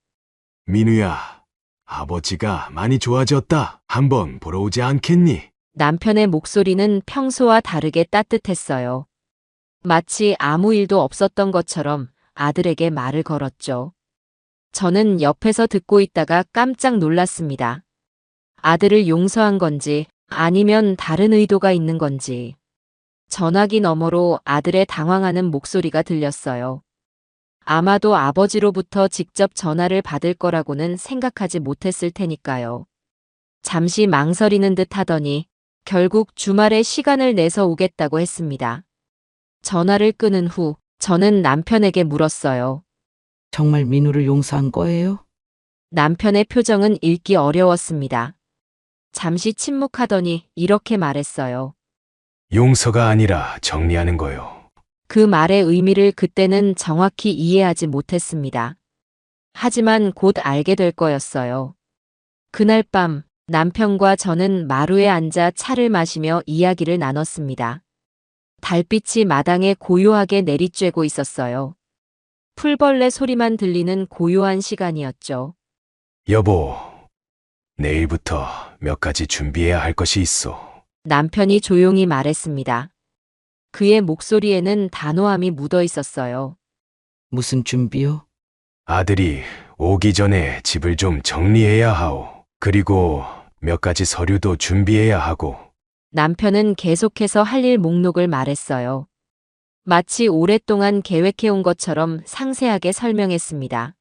민우야, 아버지가 많이 좋아졌다. 한번 보러 오지 않겠니? 남편의 목소리는 평소와 다르게 따뜻했어요. 마치 아무 일도 없었던 것처럼 아들에게 말을 걸었죠. 저는 옆에서 듣고 있다가 깜짝 놀랐습니다. 아들을 용서한 건지 아니면 다른 의도가 있는 건지. 전화기 너머로 아들의 당황하는 목소리가 들렸어요. 아마도 아버지로부터 직접 전화를 받을 거라고는 생각하지 못했을 테니까요. 잠시 망설이는 듯 하더니 결국 주말에 시간을 내서 오겠다고 했습니다. 전화를 끊은 후 저는 남편에게 물었어요. 정말 민우를 용서한 거예요? 남편의 표정은 읽기 어려웠습니다. 잠시 침묵하더니 이렇게 말했어요. 용서가 아니라 정리하는 거요. 그 말의 의미를 그때는 정확히 이해하지 못했습니다. 하지만 곧 알게 될 거였어요. 그날 밤 남편과 저는 마루에 앉아 차를 마시며 이야기를 나눴습니다. 달빛이 마당에 고요하게 내리쬐고 있었어요. 풀벌레 소리만 들리는 고요한 시간이었죠. 여보, 내일부터 몇 가지 준비해야 할 것이 있어. 남편이 조용히 말했습니다. 그의 목소리에는 단호함이 묻어 있었어요. 무슨 준비요? 아들이 오기 전에 집을 좀 정리해야 하오. 그리고 몇 가지 서류도 준비해야 하고. 남편은 계속해서 할 일 목록을 말했어요. 마치 오랫동안 계획해온 것처럼 상세하게 설명했습니다.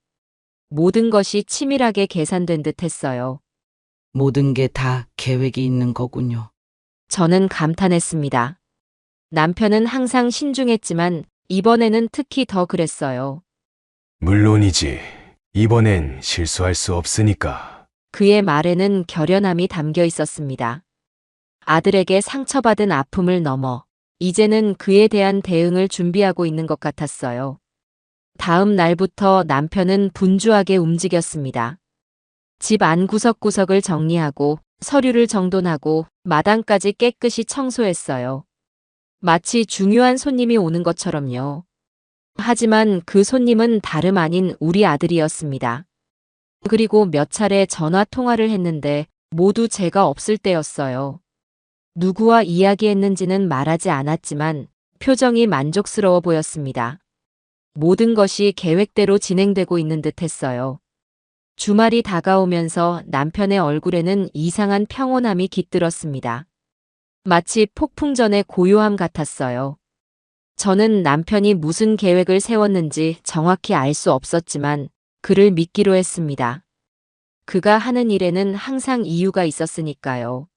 모든 것이 치밀하게 계산된 듯 했어요. 모든 게 다 계획이 있는 거군요. 저는 감탄했습니다. 남편은 항상 신중했지만 이번에는 특히 더 그랬어요. 물론이지. 이번엔 실수할 수 없으니까. 그의 말에는 결연함이 담겨 있었습니다. 아들에게 상처받은 아픔을 넘어 이제는 그에 대한 대응을 준비하고 있는 것 같았어요. 다음 날부터 남편은 분주하게 움직였습니다. 집 안 구석구석을 정리하고 서류를 정돈하고 마당까지 깨끗이 청소했어요. 마치 중요한 손님이 오는 것처럼요. 하지만 그 손님은 다름 아닌 우리 아들이었습니다. 그리고 몇 차례 전화 통화를 했는데 모두 제가 없을 때였어요. 누구와 이야기했는지는 말하지 않았지만 표정이 만족스러워 보였습니다. 모든 것이 계획대로 진행되고 있는 듯 했어요. 주말이 다가오면서 남편의 얼굴에는 이상한 평온함이 깃들었습니다. 마치 폭풍 전의 고요함 같았어요. 저는 남편이 무슨 계획을 세웠는지 정확히 알 수 없었지만 그를 믿기로 했습니다. 그가 하는 일에는 항상 이유가 있었으니까요.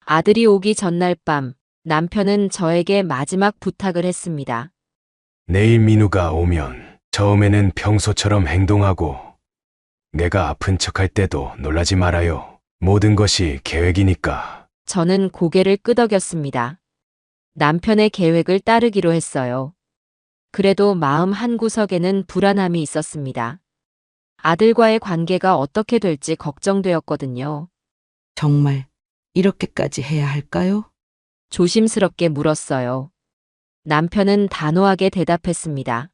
아들이 오기 전날 밤 남편은 저에게 마지막 부탁을 했습니다. 내일 민우가 오면 처음에는 평소처럼 행동하고 내가 아픈 척할 때도 놀라지 말아요. 모든 것이 계획이니까. 저는 고개를 끄덕였습니다. 남편의 계획을 따르기로 했어요. 그래도 마음 한구석에는 불안함이 있었습니다. 아들과의 관계가 어떻게 될지 걱정되었거든요. 정말 이렇게까지 해야 할까요? 조심스럽게 물었어요. 남편은 단호하게 대답했습니다.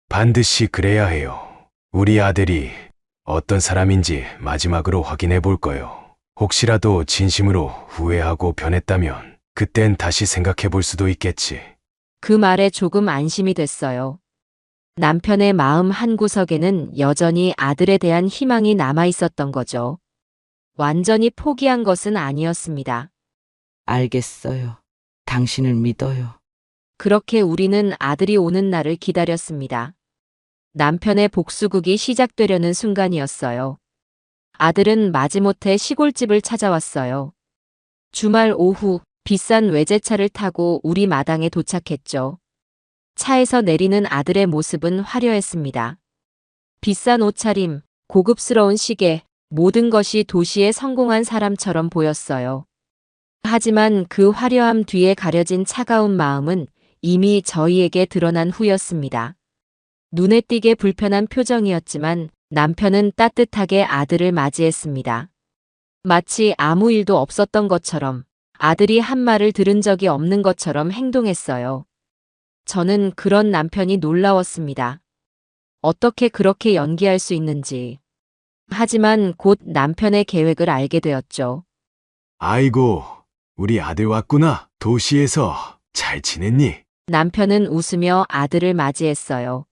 반드시 그래야 해요. 우리 아들이 어떤 사람인지 마지막으로 확인해 볼 거요. 혹시라도 진심으로 후회하고 변했다면 그땐 다시 생각해 볼 수도 있겠지. 그 말에 조금 안심이 됐어요. 남편의 마음 한구석에는 여전히 아들에 대한 희망이 남아 있었던 거죠. 완전히 포기한 것은 아니었습니다. 알겠어요. 당신을 믿어요. 그렇게 우리는 아들이 오는 날을 기다렸습니다. 남편의 복수극이 시작되려는 순간이었어요. 아들은 마지못해 시골집을 찾아왔어요. 주말 오후 비싼 외제차를 타고 우리 마당에 도착했죠. 차에서 내리는 아들의 모습은 화려했습니다. 비싼 옷차림, 고급스러운 시계, 모든 것이 도시에 성공한 사람처럼 보였어요. 하지만 그 화려함 뒤에 가려진 차가운 마음은 이미 저희에게 드러난 후였습니다. 눈에 띄게 불편한 표정이었지만 남편은 따뜻하게 아들을 맞이했습니다. 마치 아무 일도 없었던 것처럼, 아들이 한 말을 들은 적이 없는 것처럼 행동했어요. 저는 그런 남편이 놀라웠습니다. 어떻게 그렇게 연기할 수 있는지. 하지만 곧 남편의 계획을 알게 되었죠. 아이고, 우리 아들 왔구나. 도시에서 잘 지냈니? 남편은 웃으며 아들을 맞이했어요.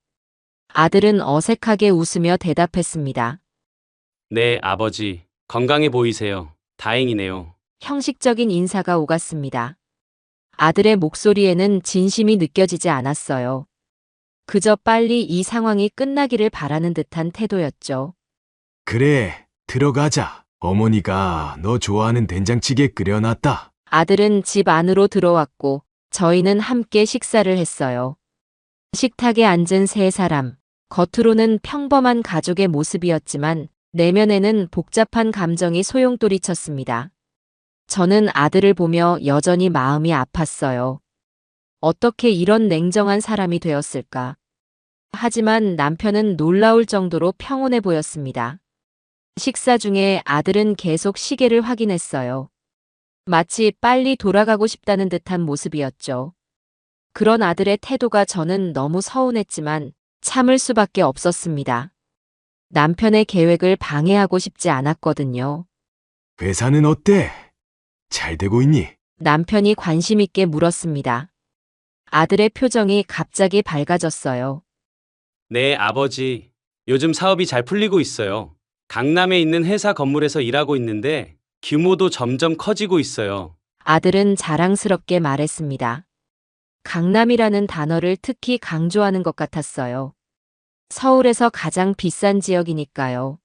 아들은 어색하게 웃으며 대답했습니다. 네, 아버지. 건강해 보이세요. 다행이네요. 형식적인 인사가 오갔습니다. 아들의 목소리에는 진심이 느껴지지 않았어요. 그저 빨리 이 상황이 끝나기를 바라는 듯한 태도였죠. 그래, 들어가자. 어머니가 너 좋아하는 된장찌개 끓여놨다. 아들은 집 안으로 들어왔고 저희는 함께 식사를 했어요. 식탁에 앉은 세 사람, 겉으로는 평범한 가족의 모습이었지만 내면에는 복잡한 감정이 소용돌이쳤습니다. 저는 아들을 보며 여전히 마음이 아팠어요. 어떻게 이런 냉정한 사람이 되었을까? 하지만 남편은 놀라울 정도로 평온해 보였습니다. 식사 중에 아들은 계속 시계를 확인했어요. 마치 빨리 돌아가고 싶다는 듯한 모습이었죠. 그런 아들의 태도가 저는 너무 서운했지만 참을 수밖에 없었습니다. 남편의 계획을 방해하고 싶지 않았거든요. 회사는 어때? 잘 되고 있니? 남편이 관심 있게 물었습니다. 아들의 표정이 갑자기 밝아졌어요. 네, 아버지. 요즘 사업이 잘 풀리고 있어요. 강남에 있는 회사 건물에서 일하고 있는데 규모도 점점 커지고 있어요. 아들은 자랑스럽게 말했습니다. 강남이라는 단어를 특히 강조하는 것 같았어요. 서울에서 가장 비싼 지역이니까요.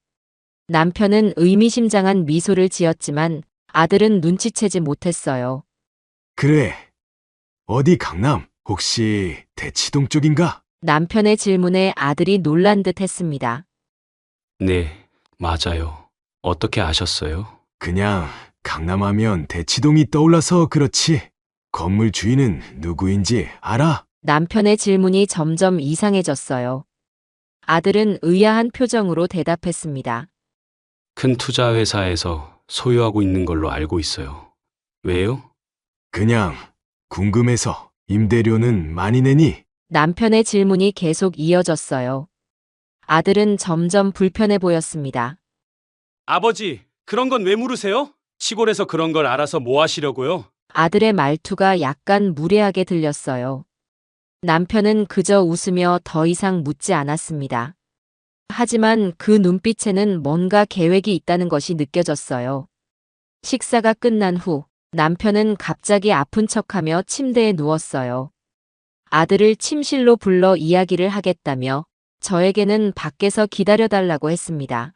남편은 의미심장한 미소를 지었지만 아들은 눈치채지 못했어요. 그래. 어디 강남? 혹시 대치동 쪽인가? 남편의 질문에 아들이 놀란 듯 했습니다. 네, 맞아요. 어떻게 아셨어요? 그냥 강남하면 대치동이 떠올라서 그렇지. 건물 주인은 누구인지 알아? 남편의 질문이 점점 이상해졌어요. 아들은 의아한 표정으로 대답했습니다. 큰 투자 회사에서 소유하고 있는 걸로 알고 있어요. 왜요? 그냥 궁금해서. 임대료는 많이 내니? 남편의 질문이 계속 이어졌어요. 아들은 점점 불편해 보였습니다. 아버지, 그런 건 왜 물으세요? 시골에서 그런 걸 알아서 뭐 하시려고요? 아들의 말투가 약간 무례하게 들렸어요. 남편은 그저 웃으며 더 이상 묻지 않았습니다. 하지만 그 눈빛에는 뭔가 계획이 있다는 것이 느껴졌어요. 식사가 끝난 후 남편은 갑자기 아픈 척하며 침대에 누웠어요. 아들을 침실로 불러 이야기를 하겠다며 저에게는 밖에서 기다려달라고 했습니다.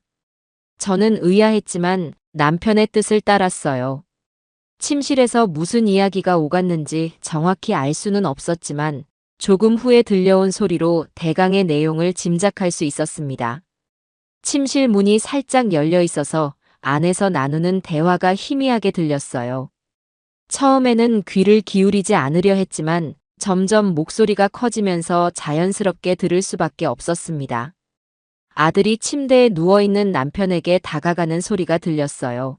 저는 의아했지만 남편의 뜻을 따랐어요. 침실에서 무슨 이야기가 오갔는지 정확히 알 수는 없었지만 조금 후에 들려온 소리로 대강의 내용을 짐작할 수 있었습니다. 침실 문이 살짝 열려 있어서 안에서 나누는 대화가 희미하게 들렸어요. 처음에는 귀를 기울이지 않으려 했지만 점점 목소리가 커지면서 자연스럽게 들을 수밖에 없었습니다. 아들이 침대에 누워있는 남편에게 다가가는 소리가 들렸어요.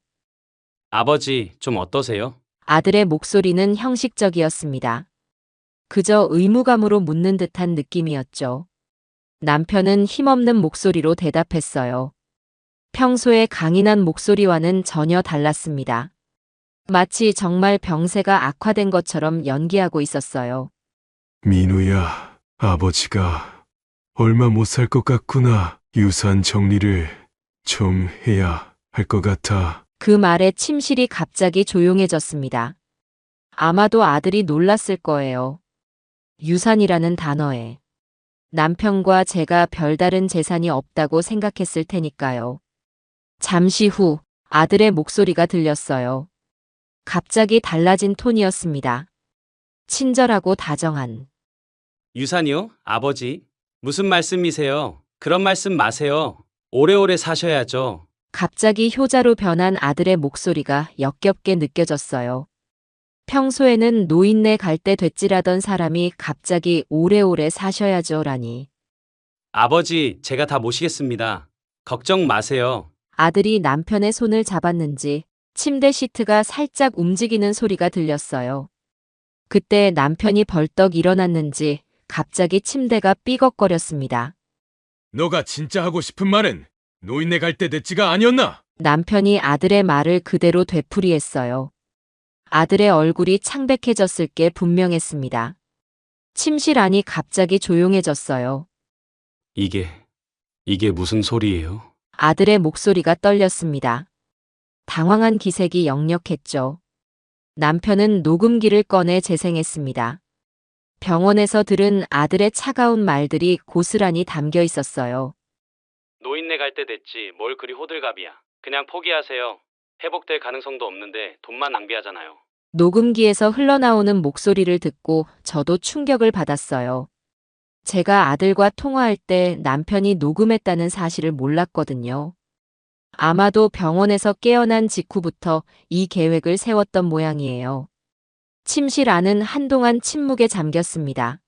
아버지, 좀 어떠세요? 아들의 목소리는 형식적이었습니다. 그저 의무감으로 묻는 듯한 느낌이었죠. 남편은 힘없는 목소리로 대답했어요. 평소의 강인한 목소리와는 전혀 달랐습니다. 마치 정말 병세가 악화된 것처럼 연기하고 있었어요. 민우야, 아버지가 얼마 못 살 것 같구나. 유산 정리를 좀 해야 할 것 같아. 그 말에 침실이 갑자기 조용해졌습니다. 아마도 아들이 놀랐을 거예요. 유산이라는 단어에 남편과 제가 별다른 재산이 없다고 생각했을 테니까요. 잠시 후 아들의 목소리가 들렸어요. 갑자기 달라진 톤이었습니다. 친절하고 다정한. 유산이요? 아버지? 무슨 말씀이세요? 그런 말씀 마세요. 오래오래 사셔야죠. 갑자기 효자로 변한 아들의 목소리가 역겹게 느껴졌어요. 평소에는 노인네 갈 때 됐지라던 사람이 갑자기 오래오래 사셔야죠라니. 아버지, 제가 다 모시겠습니다. 걱정 마세요. 아들이 남편의 손을 잡았는지 침대 시트가 살짝 움직이는 소리가 들렸어요. 그때 남편이 벌떡 일어났는지 갑자기 침대가 삐걱거렸습니다. 너가 진짜 하고 싶은 말은 노인네 갈 때 됐지가 아니었나? 남편이 아들의 말을 그대로 되풀이했어요. 아들의 얼굴이 창백해졌을 게 분명했습니다. 침실 안이 갑자기 조용해졌어요. 이게 무슨 소리예요? 아들의 목소리가 떨렸습니다. 당황한 기색이 역력했죠. 남편은 녹음기를 꺼내 재생했습니다. 병원에서 들은 아들의 차가운 말들이 고스란히 담겨 있었어요. 노인네 갈 때 됐지. 뭘 그리 호들갑이야. 그냥 포기하세요. 회복될 가능성도 없는데 돈만 낭비하잖아요. 녹음기에서 흘러나오는 목소리를 듣고 저도 충격을 받았어요. 제가 아들과 통화할 때 남편이 녹음했다는 사실을 몰랐거든요. 아마도 병원에서 깨어난 직후부터 이 계획을 세웠던 모양이에요. 침실 안은 한동안 침묵에 잠겼습니다.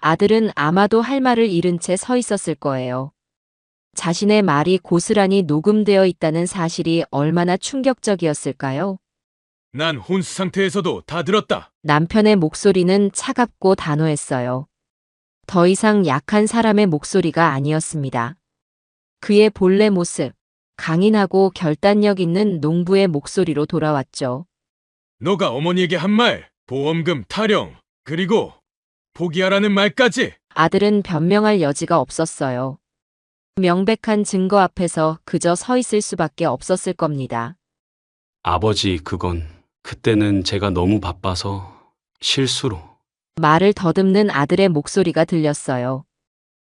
아들은 아마도 할 말을 잃은 채 서 있었을 거예요. 자신의 말이 고스란히 녹음되어 있다는 사실이 얼마나 충격적이었을까요? 난 혼수 상태에서도 다 들었다. 남편의 목소리는 차갑고 단호했어요. 더 이상 약한 사람의 목소리가 아니었습니다. 그의 본래 모습, 강인하고 결단력 있는 농부의 목소리로 돌아왔죠. 너가 어머니에게 한 말, 보험금 타령, 그리고 포기하라는 말까지. 아들은 변명할 여지가 없었어요. 명백한 증거 앞에서 그저 서 있을 수밖에 없었을 겁니다. 아버지, 그때는 제가 너무 바빠서 실수로. 말을 더듬는 아들의 목소리가 들렸어요.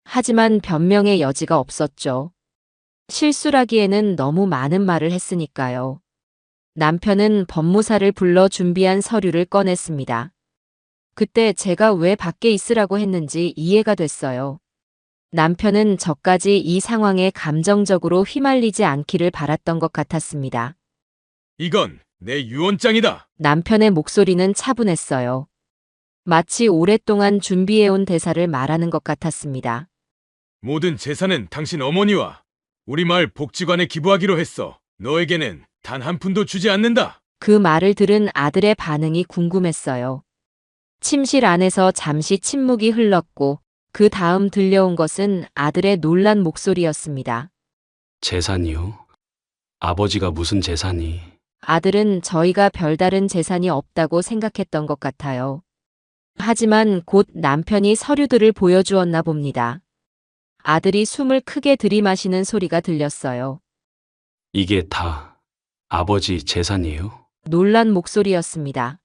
하지만 변명의 여지가 없었죠. 실수라기에는 너무 많은 말을 했으니까요. 남편은 법무사를 불러 준비한 서류를 꺼냈습니다. 그때 제가 왜 밖에 있으라고 했는지 이해가 됐어요. 남편은 저까지 이 상황에 감정적으로 휘말리지 않기를 바랐던 것 같았습니다. 이건 내 유언장이다. 남편의 목소리는 차분했어요. 마치 오랫동안 준비해온 대사를 말하는 것 같았습니다. 모든 재산은 당신 어머니와 우리 마을 복지관에 기부하기로 했어. 너에게는 단 한 푼도 주지 않는다. 그 말을 들은 아들의 반응이 궁금했어요. 침실 안에서 잠시 침묵이 흘렀고 그 다음 들려온 것은 아들의 놀란 목소리였습니다. 재산이요? 아버지가 무슨 재산이? 아들은 저희가 별다른 재산이 없다고 생각했던 것 같아요. 하지만 곧 남편이 서류들을 보여주었나 봅니다. 아들이 숨을 크게 들이마시는 소리가 들렸어요. 이게 다 아버지 재산이에요? 놀란 목소리였습니다.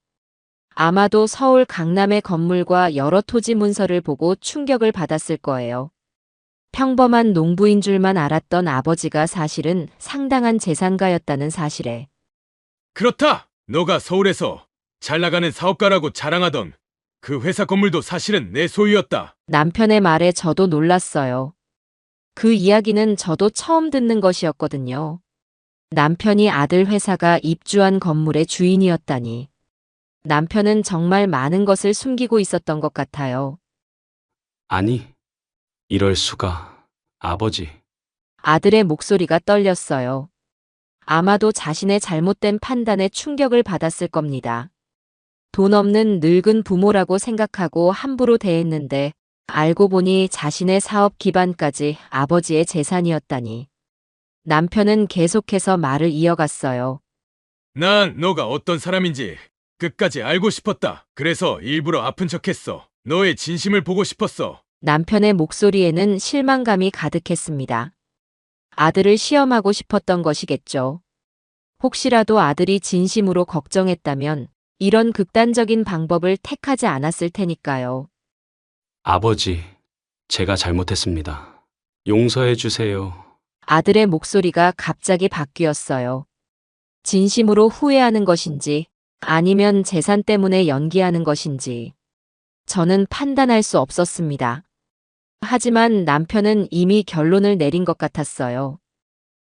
아마도 서울 강남의 건물과 여러 토지 문서를 보고 충격을 받았을 거예요. 평범한 농부인 줄만 알았던 아버지가 사실은 상당한 재산가였다는 사실에. 그렇다. 너가 서울에서 잘 나가는 사업가라고 자랑하던 그 회사 건물도 사실은 내 소유였다. 남편의 말에 저도 놀랐어요. 그 이야기는 저도 처음 듣는 것이었거든요. 남편이 아들 회사가 입주한 건물의 주인이었다니. 남편은 정말 많은 것을 숨기고 있었던 것 같아요. 아니, 이럴 수가. 아버지. 아들의 목소리가 떨렸어요. 아마도 자신의 잘못된 판단에 충격을 받았을 겁니다. 돈 없는 늙은 부모라고 생각하고 함부로 대했는데 알고 보니 자신의 사업 기반까지 아버지의 재산이었다니. 남편은 계속해서 말을 이어갔어요. 난 너가 어떤 사람인지 끝까지 알고 싶었다. 그래서 일부러 아픈 척했어. 너의 진심을 보고 싶었어. 남편의 목소리에는 실망감이 가득했습니다. 아들을 시험하고 싶었던 것이겠죠. 혹시라도 아들이 진심으로 걱정했다면 이런 극단적인 방법을 택하지 않았을 테니까요. 아버지, 제가 잘못했습니다. 용서해 주세요. 아들의 목소리가 갑자기 바뀌었어요. 진심으로 후회하는 것인지 아니면 재산 때문에 연기하는 것인지 저는 판단할 수 없었습니다. 하지만 남편은 이미 결론을 내린 것 같았어요.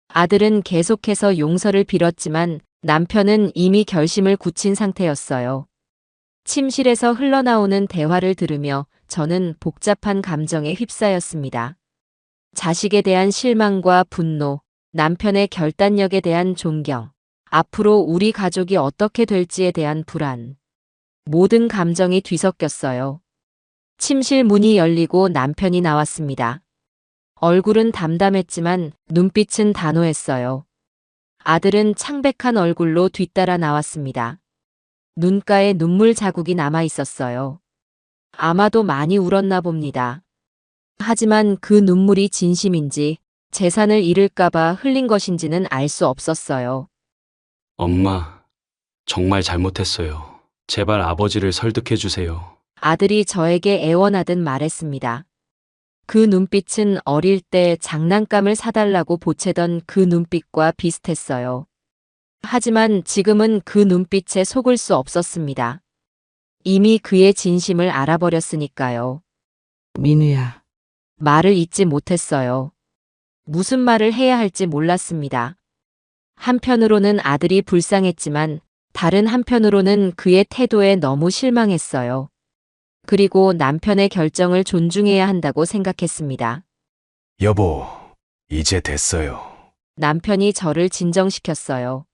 아들은 계속해서 용서를 빌었지만 남편은 이미 결심을 굳힌 상태였어요. 침실에서 흘러나오는 대화를 들으며 저는 복잡한 감정에 휩싸였습니다. 자식에 대한 실망과 분노, 남편의 결단력에 대한 존경, 앞으로 우리 가족이 어떻게 될지에 대한 불안. 모든 감정이 뒤섞였어요. 침실 문이 열리고 남편이 나왔습니다. 얼굴은 담담했지만 눈빛은 단호했어요. 아들은 창백한 얼굴로 뒤따라 나왔습니다. 눈가에 눈물 자국이 남아 있었어요. 아마도 많이 울었나 봅니다. 하지만 그 눈물이 진심인지 재산을 잃을까봐 흘린 것인지는 알 수 없었어요. 엄마, 정말 잘못했어요. 제발 아버지를 설득해 주세요. 아들이 저에게 애원하듯 말했습니다. 그 눈빛은 어릴 때 장난감을 사달라고 보채던 그 눈빛과 비슷했어요. 하지만 지금은 그 눈빛에 속을 수 없었습니다. 이미 그의 진심을 알아버렸으니까요. 민우야, 말을 잇지 못했어요. 무슨 말을 해야 할지 몰랐습니다. 한편으로는 아들이 불쌍했지만 다른 한편으로는 그의 태도에 너무 실망했어요. 그리고 남편의 결정을 존중해야 한다고 생각했습니다. 여보, 이제 됐어요. 남편이 저를 진정시켰어요.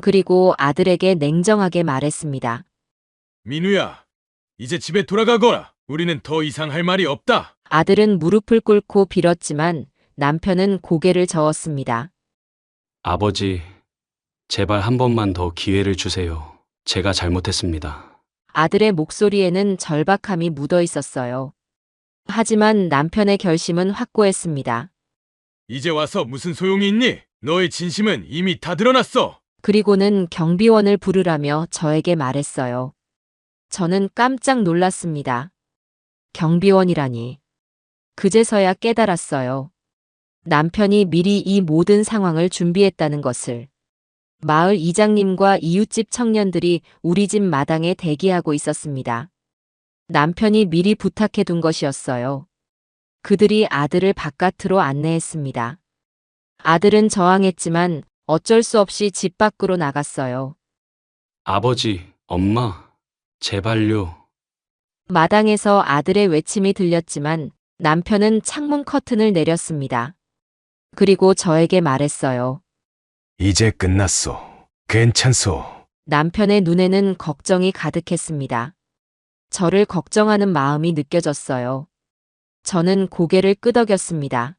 그리고 아들에게 냉정하게 말했습니다. 민우야, 이제 집에 돌아가거라. 우리는 더 이상 할 말이 없다. 아들은 무릎을 꿇고 빌었지만 남편은 고개를 저었습니다. 아버지, 제발 한 번만 더 기회를 주세요. 제가 잘못했습니다. 아들의 목소리에는 절박함이 묻어 있었어요. 하지만 남편의 결심은 확고했습니다. 이제 와서 무슨 소용이 있니? 너의 진심은 이미 다 드러났어. 그리고는 경비원을 부르라며 저에게 말했어요. 저는 깜짝 놀랐습니다. 경비원이라니. 그제서야 깨달았어요. 남편이 미리 이 모든 상황을 준비했다는 것을. 마을 이장님과 이웃집 청년들이 우리 집 마당에 대기하고 있었습니다. 남편이 미리 부탁해 둔 것이었어요. 그들이 아들을 바깥으로 안내했습니다. 아들은 저항했지만 어쩔 수 없이 집 밖으로 나갔어요. 아버지, 엄마, 제발요. 마당에서 아들의 외침이 들렸지만 남편은 창문 커튼을 내렸습니다. 그리고 저에게 말했어요. 이제 끝났소. 괜찮소. 남편의 눈에는 걱정이 가득했습니다. 저를 걱정하는 마음이 느껴졌어요. 저는 고개를 끄덕였습니다.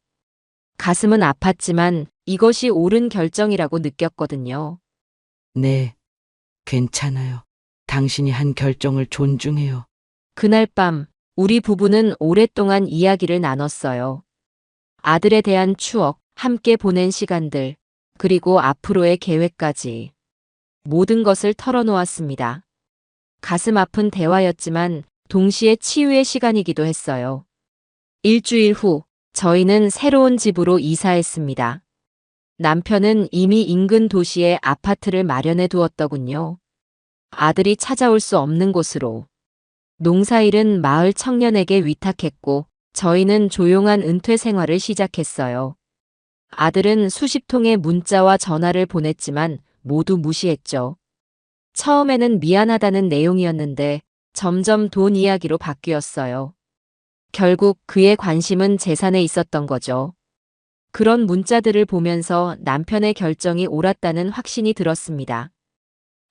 가슴은 아팠지만 이것이 옳은 결정이라고 느꼈거든요. 네, 괜찮아요. 당신이 한 결정을 존중해요. 그날 밤 우리 부부는 오랫동안 이야기를 나눴어요. 아들에 대한 추억, 함께 보낸 시간들, 그리고 앞으로의 계획까지. 모든 것을 털어놓았습니다. 가슴 아픈 대화였지만 동시에 치유의 시간이기도 했어요. 일주일 후 저희는 새로운 집으로 이사했습니다. 남편은 이미 인근 도시에 아파트를 마련해 두었더군요. 아들이 찾아올 수 없는 곳으로. 농사일은 마을 청년에게 위탁했고 저희는 조용한 은퇴 생활을 시작했어요. 아들은 수십 통의 문자와 전화를 보냈지만 모두 무시했죠. 처음에는 미안하다는 내용이었는데 점점 돈 이야기로 바뀌었어요. 결국 그의 관심은 재산에 있었던 거죠. 그런 문자들을 보면서 남편의 결정이 옳았다는 확신이 들었습니다.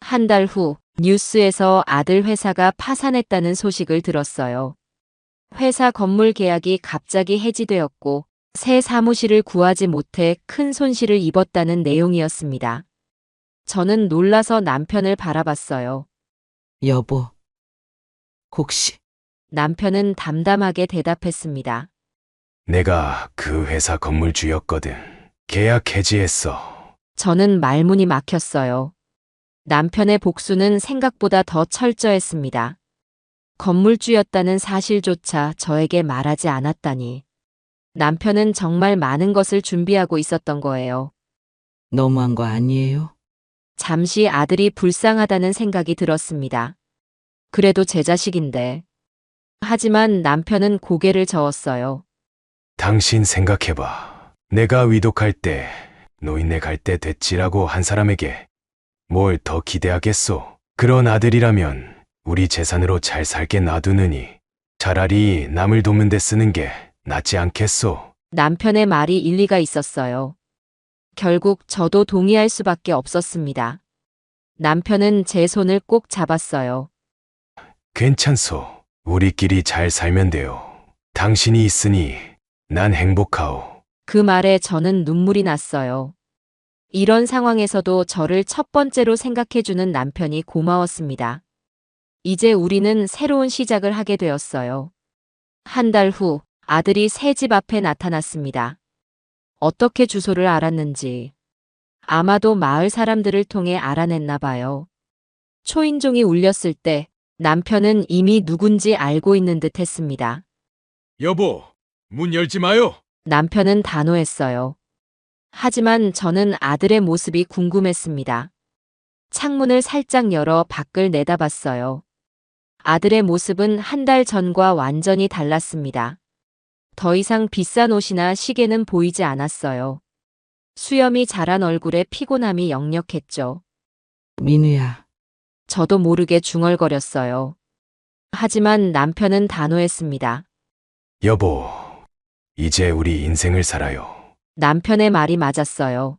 한 달 후 뉴스에서 아들 회사가 파산했다는 소식을 들었어요. 회사 건물 계약이 갑자기 해지되었고 새 사무실을 구하지 못해 큰 손실을 입었다는 내용이었습니다. 저는 놀라서 남편을 바라봤어요. 여보, 혹시 남편은 담담하게 대답했습니다. 내가 그 회사 건물주였거든. 계약 해지했어. 저는 말문이 막혔어요. 남편의 복수는 생각보다 더 철저했습니다. 건물주였다는 사실조차 저에게 말하지 않았다니. 남편은 정말 많은 것을 준비하고 있었던 거예요. 너무한 거 아니에요? 잠시 아들이 불쌍하다는 생각이 들었습니다. 그래도 제 자식인데. 하지만 남편은 고개를 저었어요. 당신 생각해봐. 내가 위독할 때, 노인네 갈 때 됐지라고 한 사람에게 뭘 더 기대하겠소? 그런 아들이라면 우리 재산으로 잘 살게 놔두느니 차라리 남을 돕는 데 쓰는 게 낫지 않겠소? 남편의 말이 일리가 있었어요. 결국 저도 동의할 수밖에 없었습니다. 남편은 제 손을 꼭 잡았어요. 괜찮소. 우리끼리 잘 살면 돼요. 당신이 있으니 난 행복하오. 그 말에 저는 눈물이 났어요. 이런 상황에서도 저를 첫 번째로 생각해주는 남편이 고마웠습니다. 이제 우리는 새로운 시작을 하게 되었어요. 한 달 후 아들이 새 집 앞에 나타났습니다. 어떻게 주소를 알았는지. 아마도 마을 사람들을 통해 알아냈나 봐요. 초인종이 울렸을 때 남편은 이미 누군지 알고 있는 듯 했습니다. 여보, 문 열지 마요. 남편은 단호했어요. 하지만 저는 아들의 모습이 궁금했습니다. 창문을 살짝 열어 밖을 내다봤어요. 아들의 모습은 한 달 전과 완전히 달랐습니다. 더 이상 비싼 옷이나 시계는 보이지 않았어요. 수염이 자란 얼굴에 피곤함이 역력했죠. 민우야, 저도 모르게 중얼거렸어요. 하지만 남편은 단호했습니다. 여보, 이제 우리 인생을 살아요. 남편의 말이 맞았어요.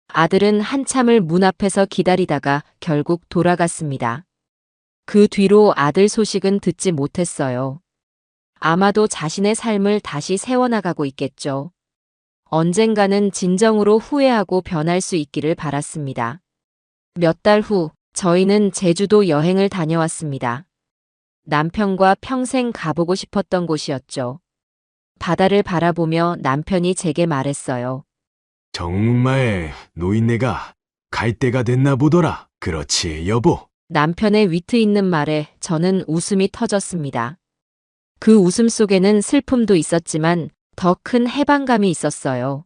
아들은 한참을 문 앞에서 기다리다가 결국 돌아갔습니다. 그 뒤로 아들 소식은 듣지 못했어요. 아마도 자신의 삶을 다시 세워나가고 있겠죠. 언젠가는 진정으로 후회하고 변할 수 있기를 바랐습니다. 몇 달 후 저희는 제주도 여행을 다녀왔습니다. 남편과 평생 가보고 싶었던 곳이었죠. 바다를 바라보며 남편이 제게 말했어요. 정말 노인네가 갈 때가 됐나 보더라. 그렇지, 여보. 남편의 위트 있는 말에 저는 웃음이 터졌습니다. 그 웃음 속에는 슬픔도 있었지만 더 큰 해방감이 있었어요.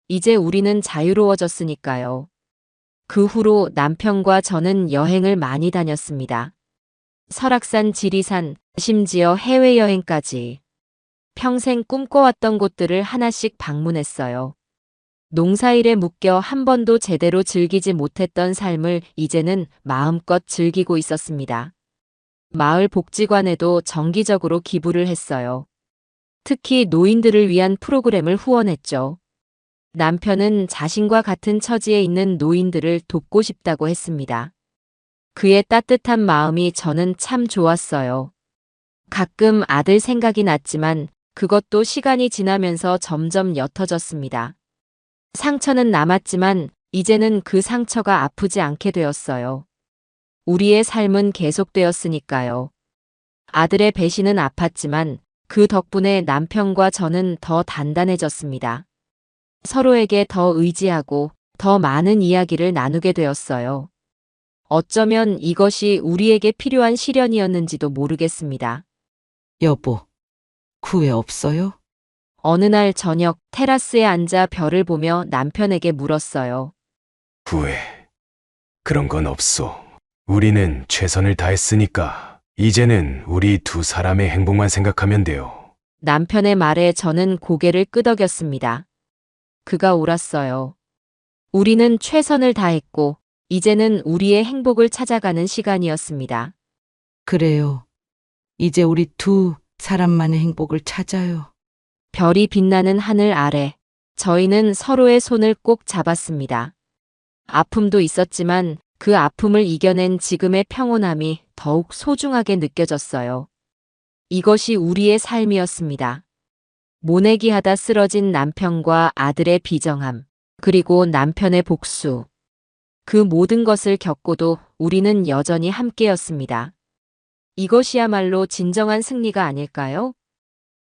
이제 우리는 자유로워졌으니까요. 그 후로 남편과 저는 여행을 많이 다녔습니다. 설악산, 지리산, 심지어 해외여행까지. 평생 꿈꿔왔던 곳들을 하나씩 방문했어요. 농사일에 묶여 한 번도 제대로 즐기지 못했던 삶을 이제는 마음껏 즐기고 있었습니다. 마을 복지관에도 정기적으로 기부를 했어요. 특히 노인들을 위한 프로그램을 후원했죠. 남편은 자신과 같은 처지에 있는 노인들을 돕고 싶다고 했습니다. 그의 따뜻한 마음이 저는 참 좋았어요. 가끔 아들 생각이 났지만 그것도 시간이 지나면서 점점 옅어졌습니다. 상처는 남았지만 이제는 그 상처가 아프지 않게 되었어요. 우리의 삶은 계속되었으니까요. 아들의 배신은 아팠지만 그 덕분에 남편과 저는 더 단단해졌습니다. 서로에게 더 의지하고 더 많은 이야기를 나누게 되었어요. 어쩌면 이것이 우리에게 필요한 시련이었는지도 모르겠습니다. 여보, 후회 없어요? 어느 날 저녁 테라스에 앉아 별을 보며 남편에게 물었어요. 후회. 그런 건 없소. 우리는 최선을 다했으니까 이제는 우리 두 사람의 행복만 생각하면 돼요. 남편의 말에 저는 고개를 끄덕였습니다. 그가 옳았어요. 우리는 최선을 다했고 이제는 우리의 행복을 찾아가는 시간이었습니다. 그래요. 이제 우리 두 사람만의 행복을 찾아요. 별이 빛나는 하늘 아래 저희는 서로의 손을 꼭 잡았습니다. 아픔도 있었지만 그 아픔을 이겨낸 지금의 평온함이 더욱 소중하게 느껴졌어요. 이것이 우리의 삶이었습니다. 모내기하다 쓰러진 남편과 아들의 비정함, 그리고 남편의 복수. 그 모든 것을 겪고도 우리는 여전히 함께였습니다. 이것이야말로 진정한 승리가 아닐까요?